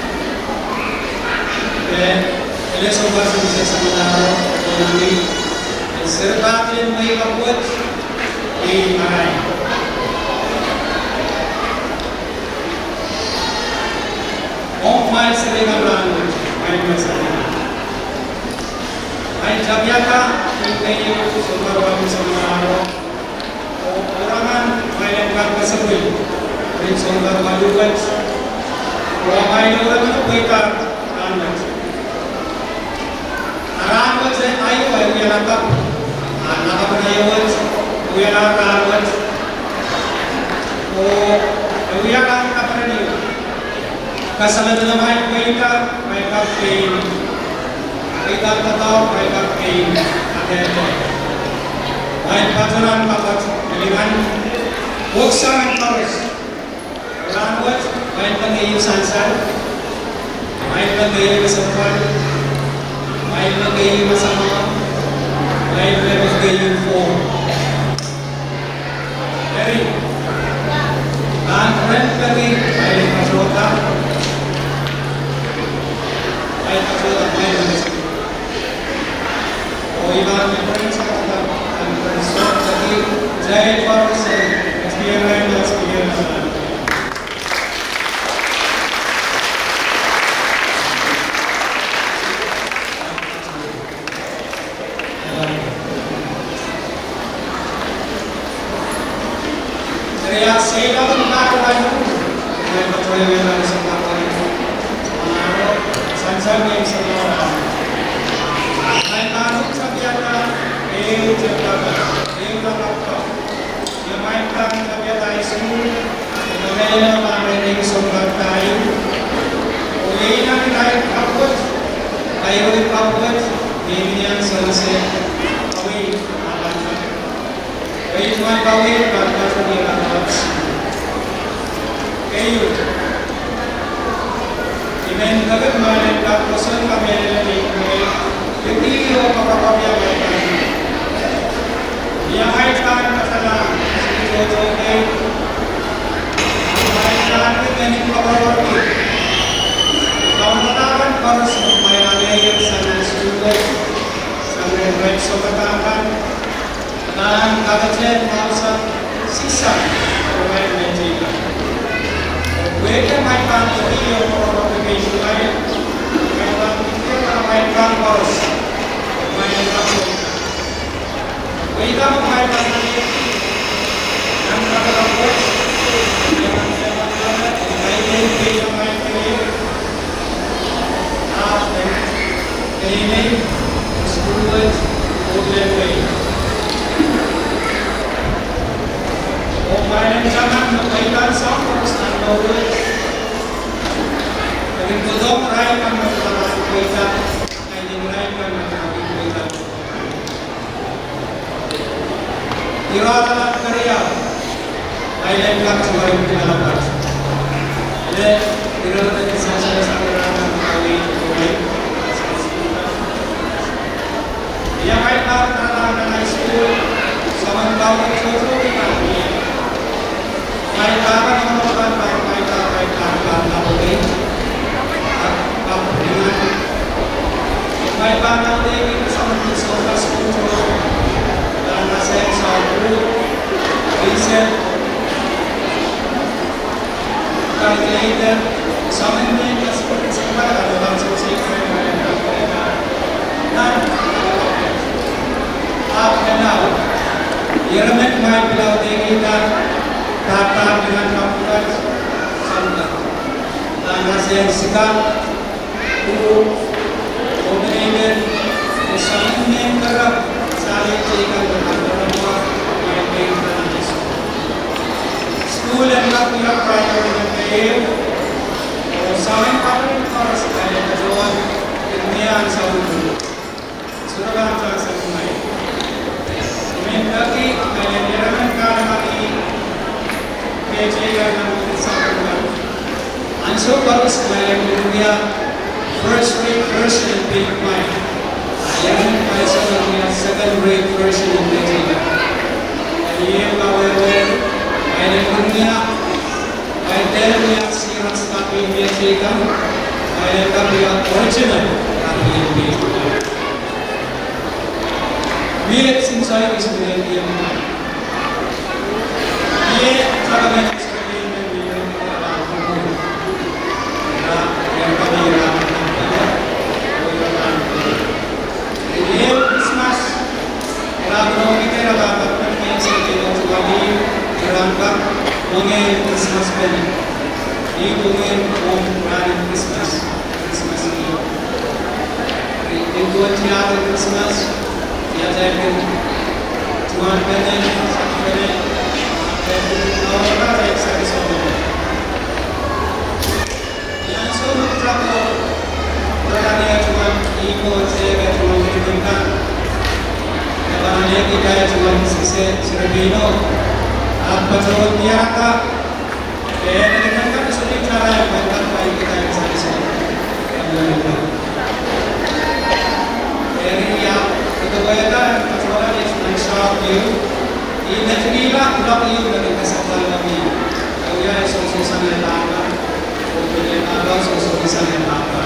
election versus sa Manaro Economy serba kalian may kaput di maray. Om mai sering orang mai masalah. Ai jabyaka kayo sumber wang sa Manaro. Orangan mai lengkap kasabay. Rin sumber maluwat. Mai luwat na pwita kanat. Arawat sa ayo ay uyalakap. Nakapanayawat, uyalakawat. O uyalakap ka pa rin yun. Kasalan na naman may kapkain. May kaptataw, may kapkain. Atete. May paturan papat. Galingan. Huwag sa ang pares. Arawat, may pag-iib sansan. May pag-iib kasapan. May pag-iib masama. May pag-iib form. Very. Ang rent pag-iib ay patrota. Ay patrota may pag-iib. O ibang friends ka ba? Ang friends ko pag-iib. Jai Parson. Experience. Kaya sa ilaw ng makakuhan mo, may patuloy lang sa makakuhan mo. Manaro, sansan ngayon sa mga may manong sa biyata, yung tiyataka, yung nakakta. Yung may kang sa biyata ay school, yung may lang marinig sa mga tayo. Uli lang tayo kapot, tayo rin kapot, ganyan sa nasa away, kayo naman bawin, bakit sa nila kayo. Imen agad mahalin ka, kusan kami nilagay ko hindi ko kapapabiyagay ka. Iyakay ka ang katalang, sige ko okay. Iyakay ka ang ganit papawarti. Kaung katakan para sa may nalayan sa nasulat, sa red so katakan, na kagatyan mausa sisa provide medical. Where my bank to be your application line? My bank my bank boss. My bank. We come my bank. I'm not a boss. I didn't pay my pay. Any school way. Kaya jangan mengkaitkan sama dengan knowledge. Jadi kodok rai kan mengkaitkan kaitan, kain rai kan mengkaitkan kaitan. Iradat karya, lain kan cuma yang dilakukan. Jadi iradat itu saja sangat kali boleh. Yang kaitan anak-anak school sama tahun itu kita. May tapan ang mga may tapan okay? May panang din sa mga sopas control na nasa sa group, reset, calculator, sa mga sa mga may pilaw kita tatap dengan kapukan sampai tanah yang sikap kemudian saling kerap saling cekal berkata yang baik school and not your primary and babe saling paling harus kaya kajawan ilmiah sa ulo sudah ang sa kumay Mendaki kaya niraman ka naman kaya ng sa kumay Anso bagus kaya ilmiah first rate version of Big Mind ayan kaya sa ilmiah second rate version of Big Mind ayan kawawan kaya ilmiah kaya ilmiah sirang sa ilmiah cekam kaya ilmiah original ilmiah Biar sinsay ismulin yang mana? Biar cara ismulin yang biar orang hukum, yang kabira, biar Christmas, orang kita dapat pergi sekitar sekali kerangka mengenai Christmas ini, mengenai hari Christmas ini. Itu acara Christmas. Ya saya Tuhan benen satu benen orang baik sekali semua. Yang semua terlalu berani Tuhan ibu saya Tuhan berikan. Karena kita Tuhan sisi serbino apa Tuhan biarkan. Dengan kan sulit cara yang baik kita yang sekali semua. Jadi ya kebayaan kecuali yang shock you ini tergila blok you dari kesalahan kami kalau ya solusi yang apa kemudian apa solusi yang apa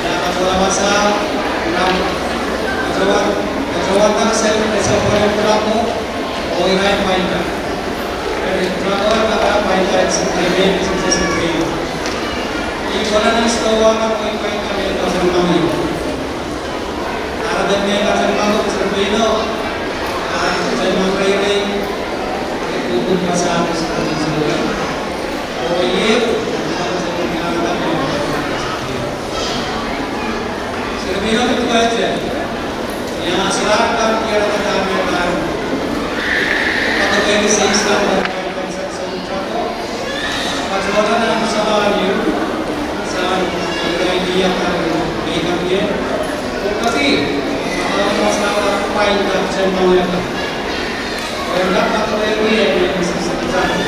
dan kalau masa kecuali kan saya boleh berlaku oh ini apa dari kecuali apa itu sebenarnya sebenarnya ini kalau nanti setelah apa itu kami tahu kami dan yang akan masuk serbino, saya mengirim ikut pasal seperti itu. Oh iya, saya mengingatkan serbino itu aja. Yang silakan kira kami baru. Atau dari Islam dan konsep contoh, pacaran yang salah you, salah dia kan ikan dia. Tapi masalah paling tak saya mau ya. Enggak atau ini yang bisa sekarang.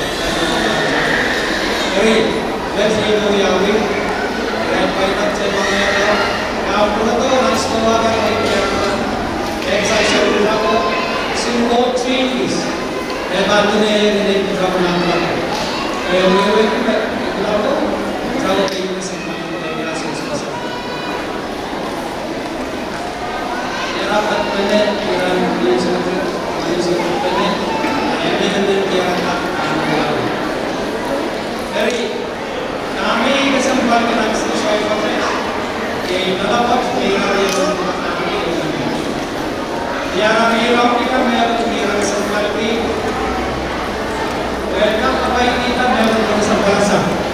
Jadi, dari itu yang ini, yang paling tak saya mau ya. Kalau betul harus keluarga yang saya bilang, simple changes. Bantunya ini kita menambah. Yang ini kita bilang, kalau ini semuanya kita biasa. Rapat benar yang disebut benar yang dikenal dari kami kesempatan sesuai konteks yang dapat dilakukan yang kita melakukan kesempatan dan apa yang kita melakukan kesempatan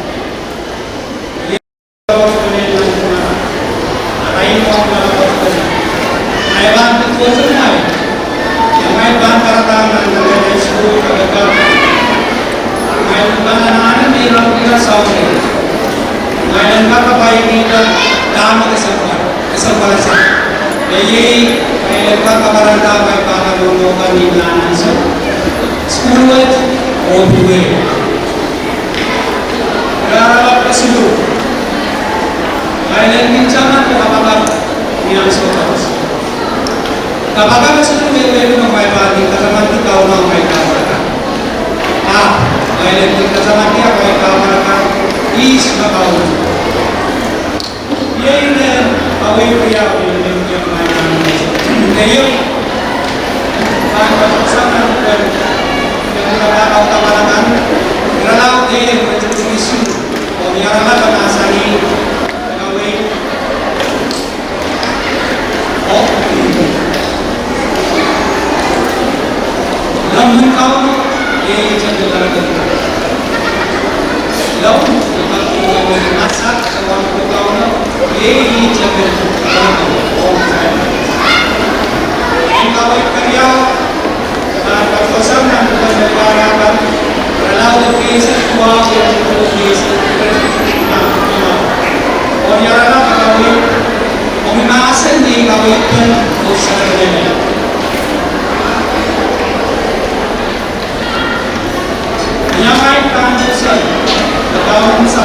Kapag gusto mo yung mga may pati, kasaman ikaw na may kamara. Dahil kasaman niya may kamara ka, is makaw. Yan yung away priya ko yung may kamara. Ngayon, ang pagkasama yung nakakaw kamarakan, nilalaw din yung issue o niyarala ba nasari away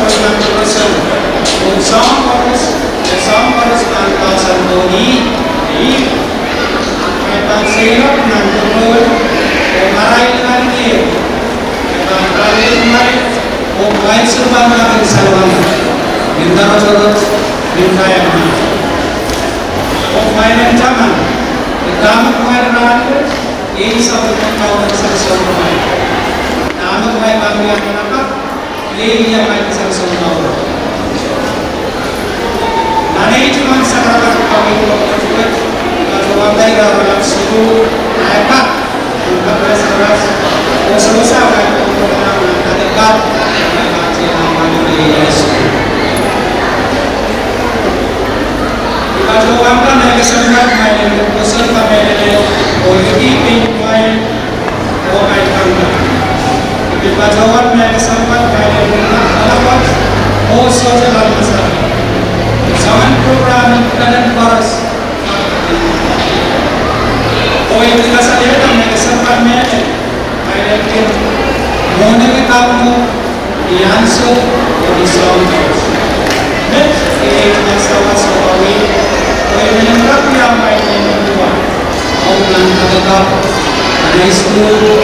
sa pagkakasal. Kung saan paros ang kasan Tony, ay pagsayap ng tukol, o maray ng iyo, ay pagkalit maray, o kahit sa mga salwang, mindarot, minayang na. O kahit ng jaman, nagdamag mga natin, isa ko ng kawan sa salwang. Nama ko ay pagbiyak na napak, liya may isang salwang. Nanay cuma sa karakter kami juga kalau wantai dalam suku apa untuk beras usaha kan untuk ada kap macam nama di Yesus. Kalau wanita yang kesempat main besar kami ini politik main main tangga. Kalau wanita yang kesempat main apa sosial masalah. Zaman program dan baras. Oh yang kita sadar kami kesempatan ini, saya yakin mana kita mau diansu di saudara. Nett ini masalah sahawi. Oh yang menyerap yang main ini dua. Oh yang tetap ada school.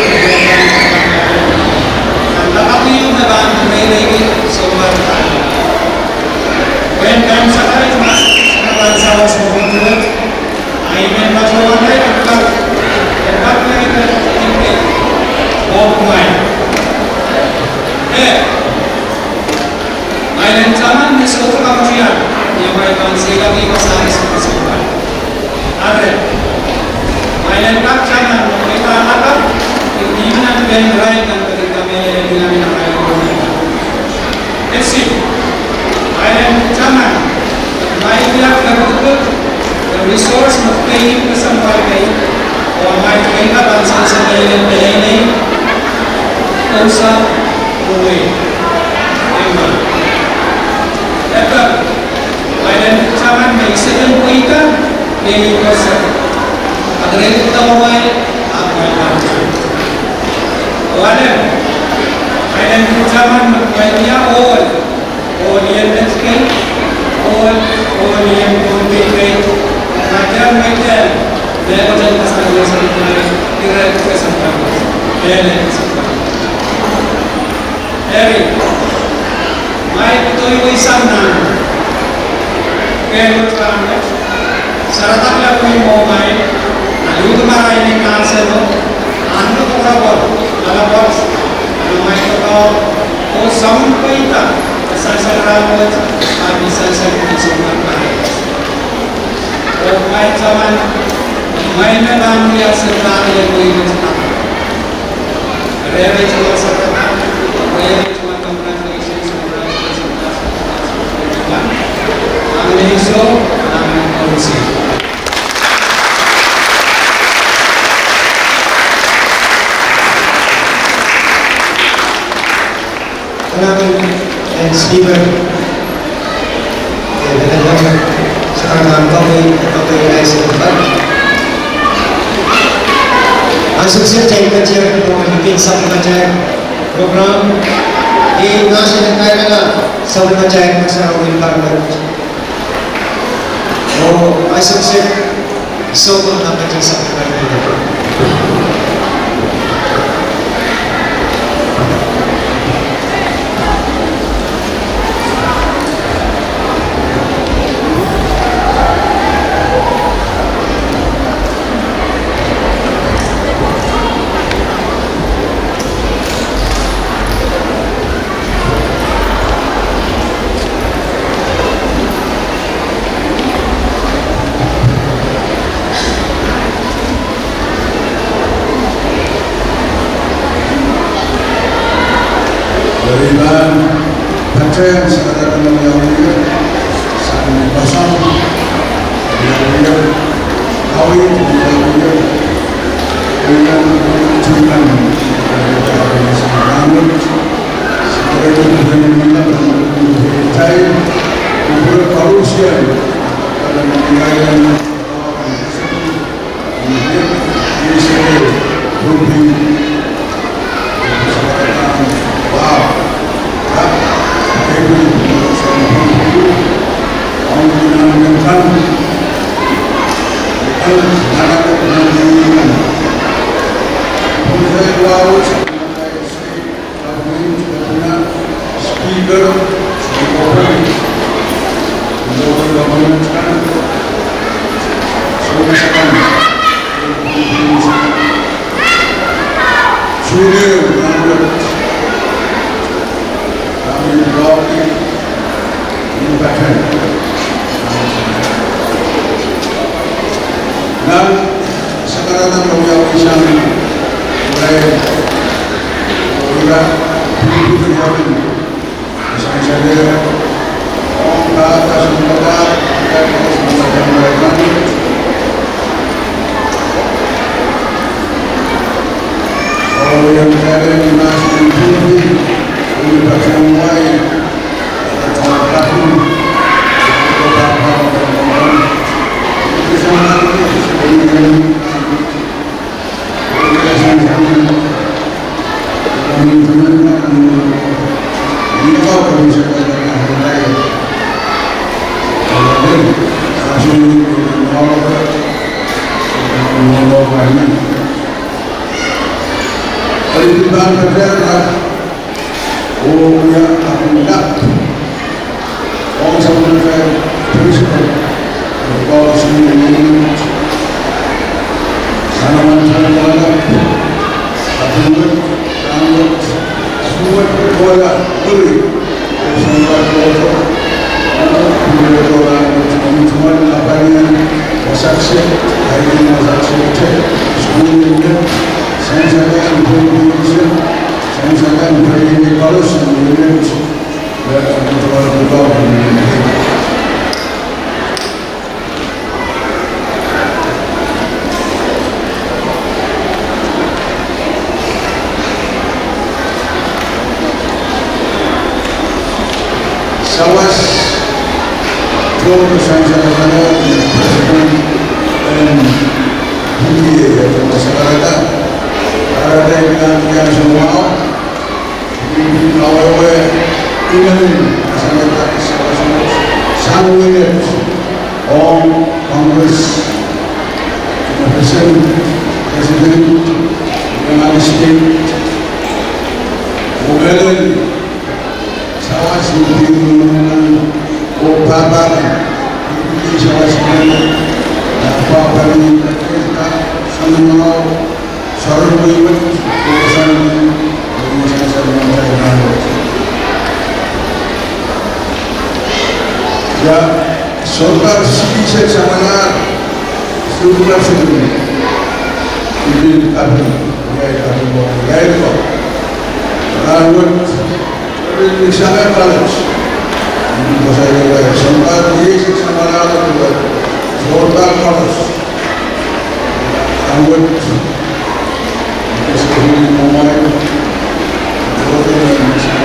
Dan aku yang membantu mereka semua. When time sakit mas, kalau salah semua itu, ayam macam mana yang dekat mereka ini, main. Ayam zaman ni suatu kajian yang mereka lagi pasal sesuatu. Ada, ayam tak zaman mereka akan ini nak berdaya dan ketika mereka dengan ayam. Esok. Island zaman, baik pihak tertutup, resource mungkin kesampaian, orang mereka bangsa sendiri ini, usah boleh, emang. Lepas, island zaman menyediakan mereka ini besar. Agar itu tahu apa yang ada. Wadah, island zaman mereka all yang rezeki, all yang berbeza, macam-macam. Dia macam pasal kira kesempatan, dia kesempatan. Jadi, mai itu ibu sana, kalau sekarang, syarat aku mau main, lalu kemarin ini kasih tu, anu tu berapa, dalam box, mai tu sampai tak. Saya rawat, bisa saya disempurnakan. Main zaman, main memang yang sebenarnya yang boleh mencetak. Rere cuma sebentar, rere cuma congratulations, Amin so, amin korupsi. And Stephen, dengan sekarang kami naik sebentar. Langsung saja kita bikin satu macam program di nasional kaya satu macam masalah environment. Oh, langsung saja semua macam satu macam. Beriman, patriarch sekarang yang mulia, sang pasang, yang mulia, kawin yang mulia, dengan tujuan dari namun sebagai tujuan yang kita bercai, membuat manusia dalam meninggalkan ini sebagai bukti wow. saya orang kata sebentar dan sebentar mereka orang yang saya masih tinggi untuk semua atau tahun beberapa orang itu sangat Sawas todos yang saya kenal dan budi yang masyarakat ada yang semua awal ini masyarakat sangat on Congress Presiden United States Obelan sawas dengan Obama ini sawas dengan apa yang kita semua selalu ingat urusan ya soal sisi sama sudah ini apa ya itu lalu ini sangat bagus ini saya soal sisi sama soal bagus lalu ini memang Presiden Indonesia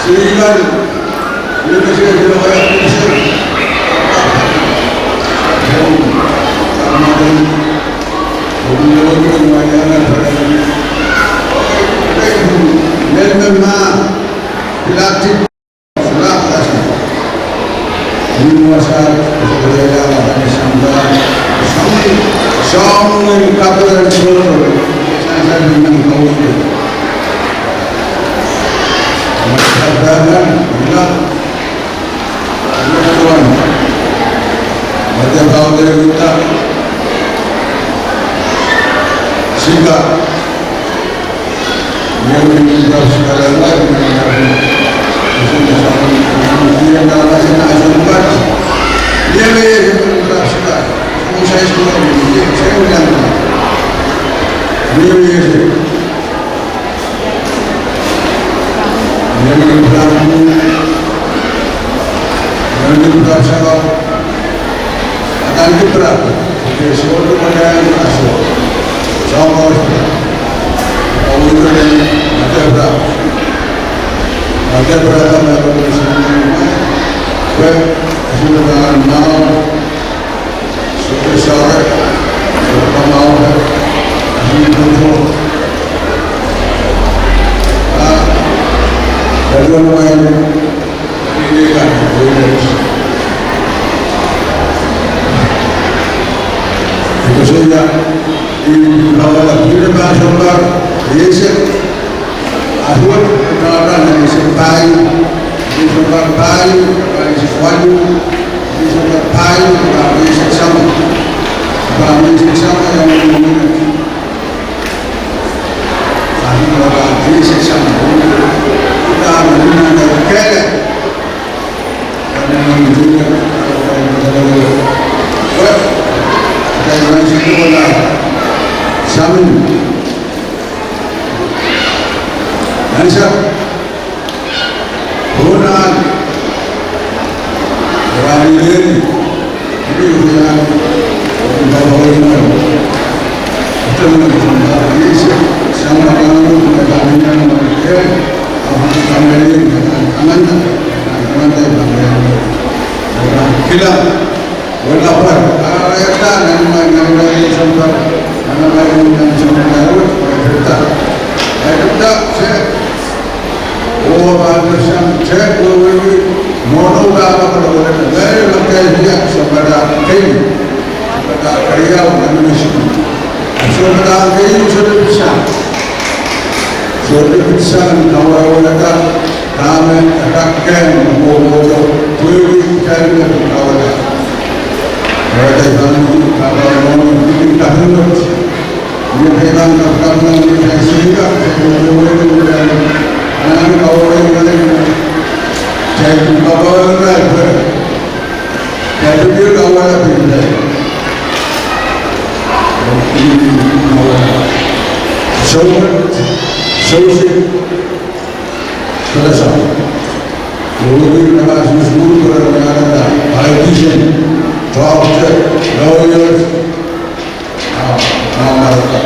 Sehingga Indonesia tidak banyak Indonesia. Ramadan, bulan Ramadan pada memang dilatih sudah pasti. Ini masalah sebenarnya ada sampai sampai kabar seluruh saya dengan kau ini. Masyarakat tidak tuan. Macam kau dari kita sehingga yang kita sekarang lagi yang dalam bahasa nasional dia kita sekarang saya sekolah ini saya ulang dia yang berasa akan diberapa sesuatu pada yang masuk sama orang itu ada berapa mereka sudah mau sudah mau dari orang ini kan itu saja di bawah kita bahasa orang Yesus ahwat orang yang sepai disepai sesuatu disepai kami sesama yang memiliki kami orang sesama kita mengenal kaya dan menunjukkan dan menunjukkan samin dan Bukan orang ini yang bawa ini itu menjadi sama kamu kami yang mereka kami ini aman orang kita berlapar kita nama sampai nama yang sampai kita saya orang bersama cek orang mono dalam perbuatan dari lembaga dia sebagai tim sebagai karya Indonesia sebagai tim sudah bisa kalau kita kami akan membuat tujuan dari kawan mereka kalau mau kita hendak dia pegang kami sehingga anak kau yang jadi kawan berapa? Jadi dia kawan apa ini? Solusi selesai. Lalu kita harus semua berada politician, doctor, lawyers, mereka.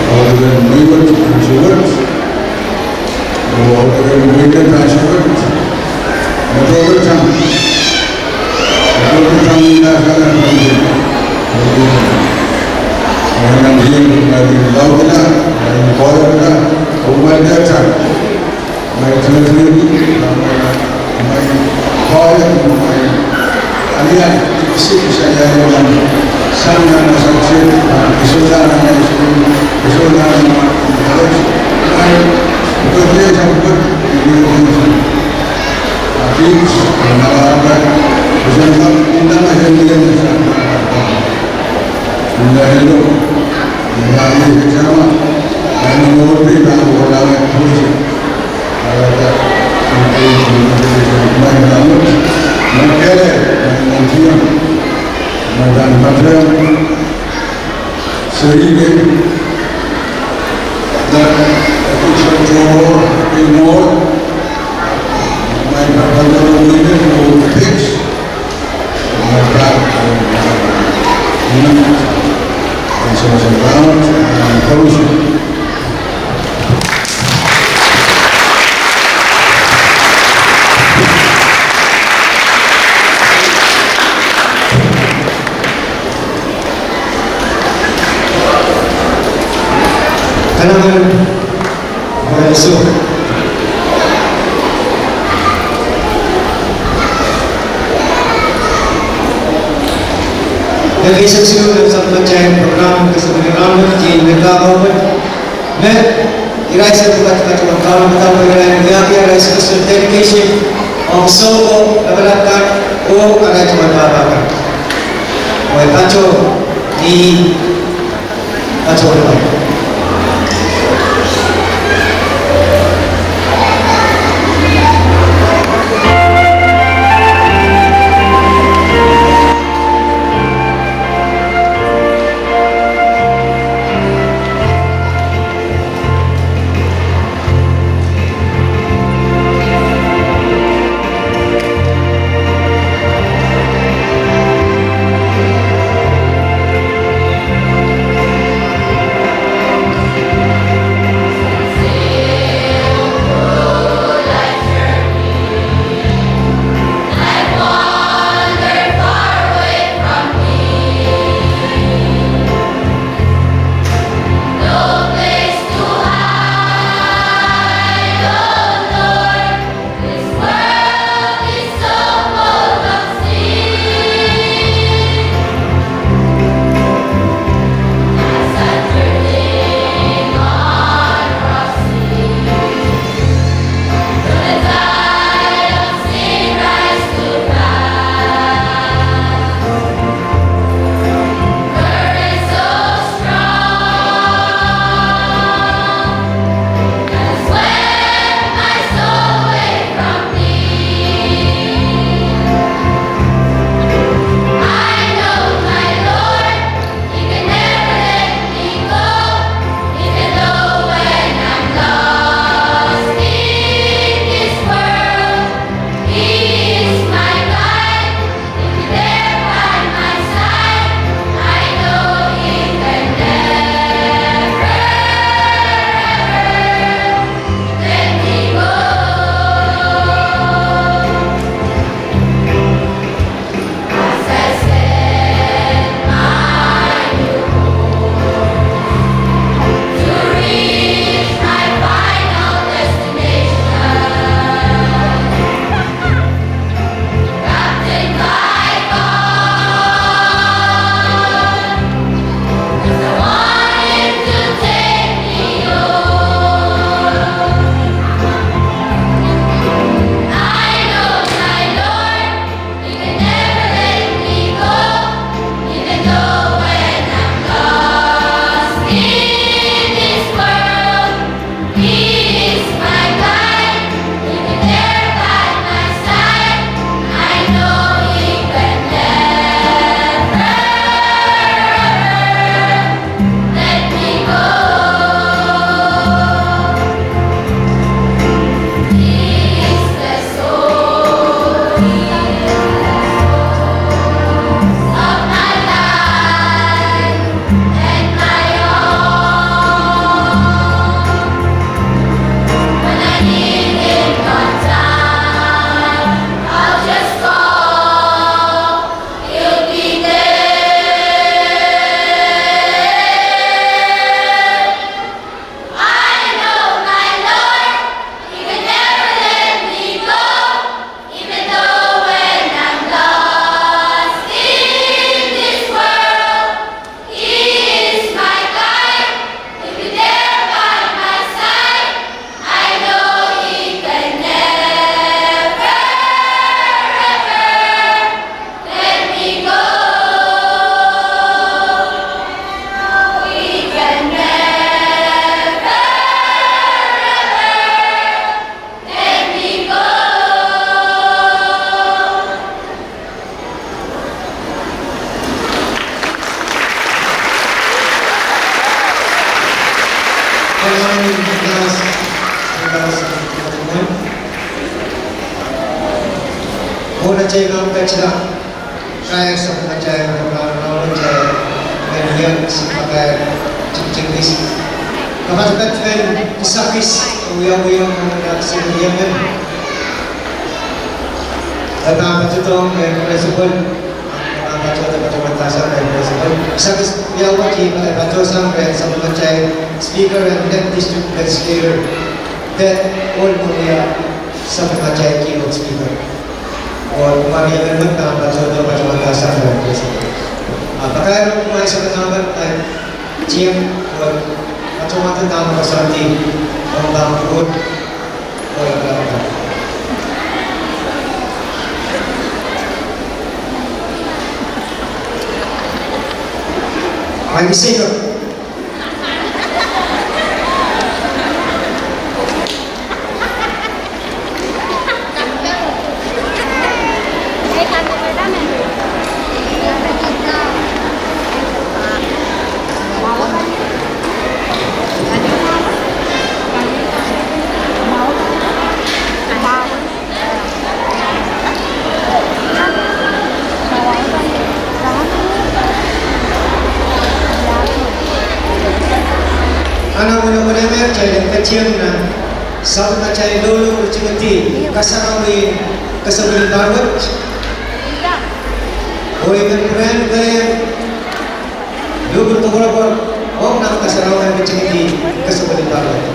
Kalau kita mengikut insurans. Orang mereka transfer, betul tidak akan berhenti. Orang dia dari laut kita, dari bawah kita, umat dia cak. Mereka sendiri, mereka bawah, alian isi saya yang sangat sakit, kesulitan bekerja sampai habis menawarkan bersama undang aja dia bersama undang itu mengalami bersama dan mengurusi tahu orang terus ada untuk mengkere mengujian dan pada sehingga dan contoh ilmu main pada ini mau fix mereka ini sama-sama terus kalangan isu. Dari sesuatu yang sangat percaya program keseluruhan di negara मैं इराई से बात करता हूँ काम बता रहा हूँ यहाँ पे इराई से डेडिकेशन और सो को डेवलप कर वो इराई से बात कर वो पांचों नी पांचों लोग Muna cakap kacau, saya sempat cakap orang cakap yang sebagai jenis. Kapan kan sakis, uyang nak sendirian. Tentang betul yang prinsipal, baca atau baca mentasan dan principal. Sabis biawak di baca sampai sama baca speaker and then district legislator. That all punya sama baca keynote speaker. और हमारे अगर मत काम बाचा तो बाचा मentasan dan principal. Pakai rumah sama nama GM और baca mata nama bersanti orang dalam turut orang dalam. Mari singkat. Anak muda-muda mereka yang kecil na sahabat macam dulu bercimati kasarawi kesebelah barat. Oi berperan gaya dulu bertolak orang nak kasarawi bercimati kesebelah barat.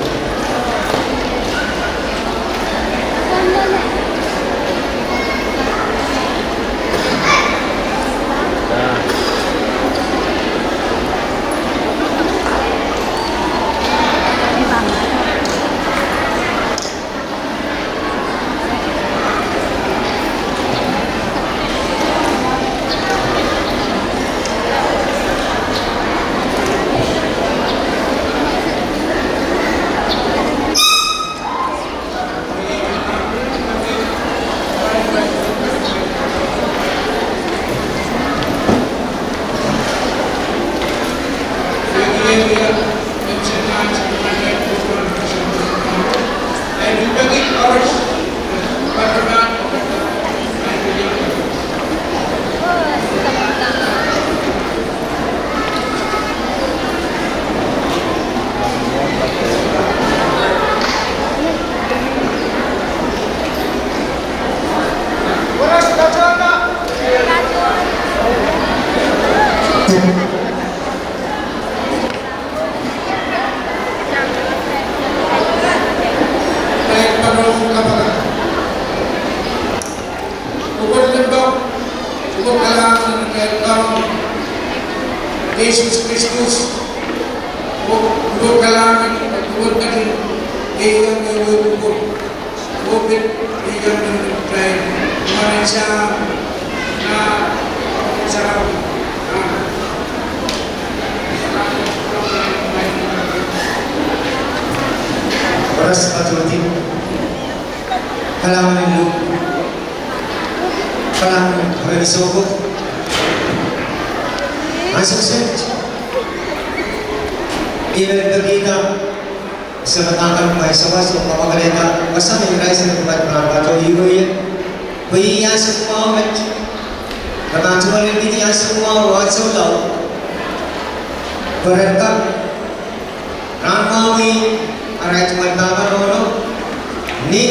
Yesus Kristus Bukod kalangan Bukod naging iyang bukod Bukod iyang naging Kumarin siya na sarap Oras patriotik kalangan ng loob kalangan ng isogok ang sukset ilan berkita sa matangkang may sawas o pamagalita basta may rais na kumat mga bato igo yan pahiya sa kumawat namatumal yung diniya sa kumawat sa ulaw berangkap rangkawi aray tumal tama nono ni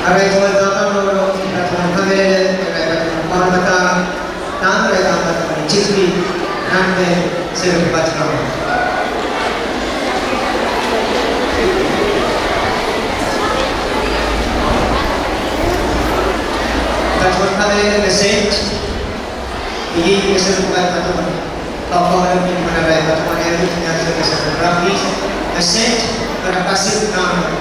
aray tumal tama nono ratuman kamele aray ratuman paramata tama aray tama chitri nangme sirang patrama ratuman kamele message ini sirang patrama Pagkawalan ng mga raya at mga elit niya sa graphics message para passive number.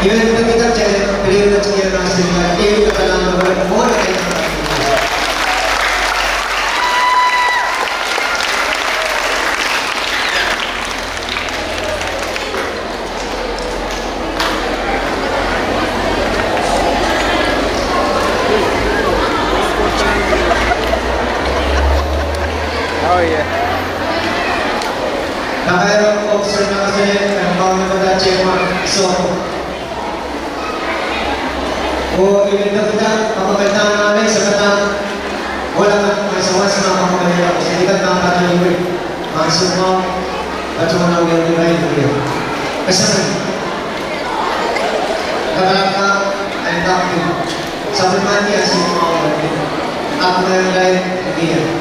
Even kita cari beliau nak cari nasi dengan dia kita dalam beberapa orang yang Nakayarap officer na kasi ang bawang pada chairman so o ilinda kita kapagalitan namin sa kata wala ka may sawas na kapagalitan kasi di ka nakakaliwin mga sumaw at yung mga ulit nila yung kasi kapag Ako na lang dahil,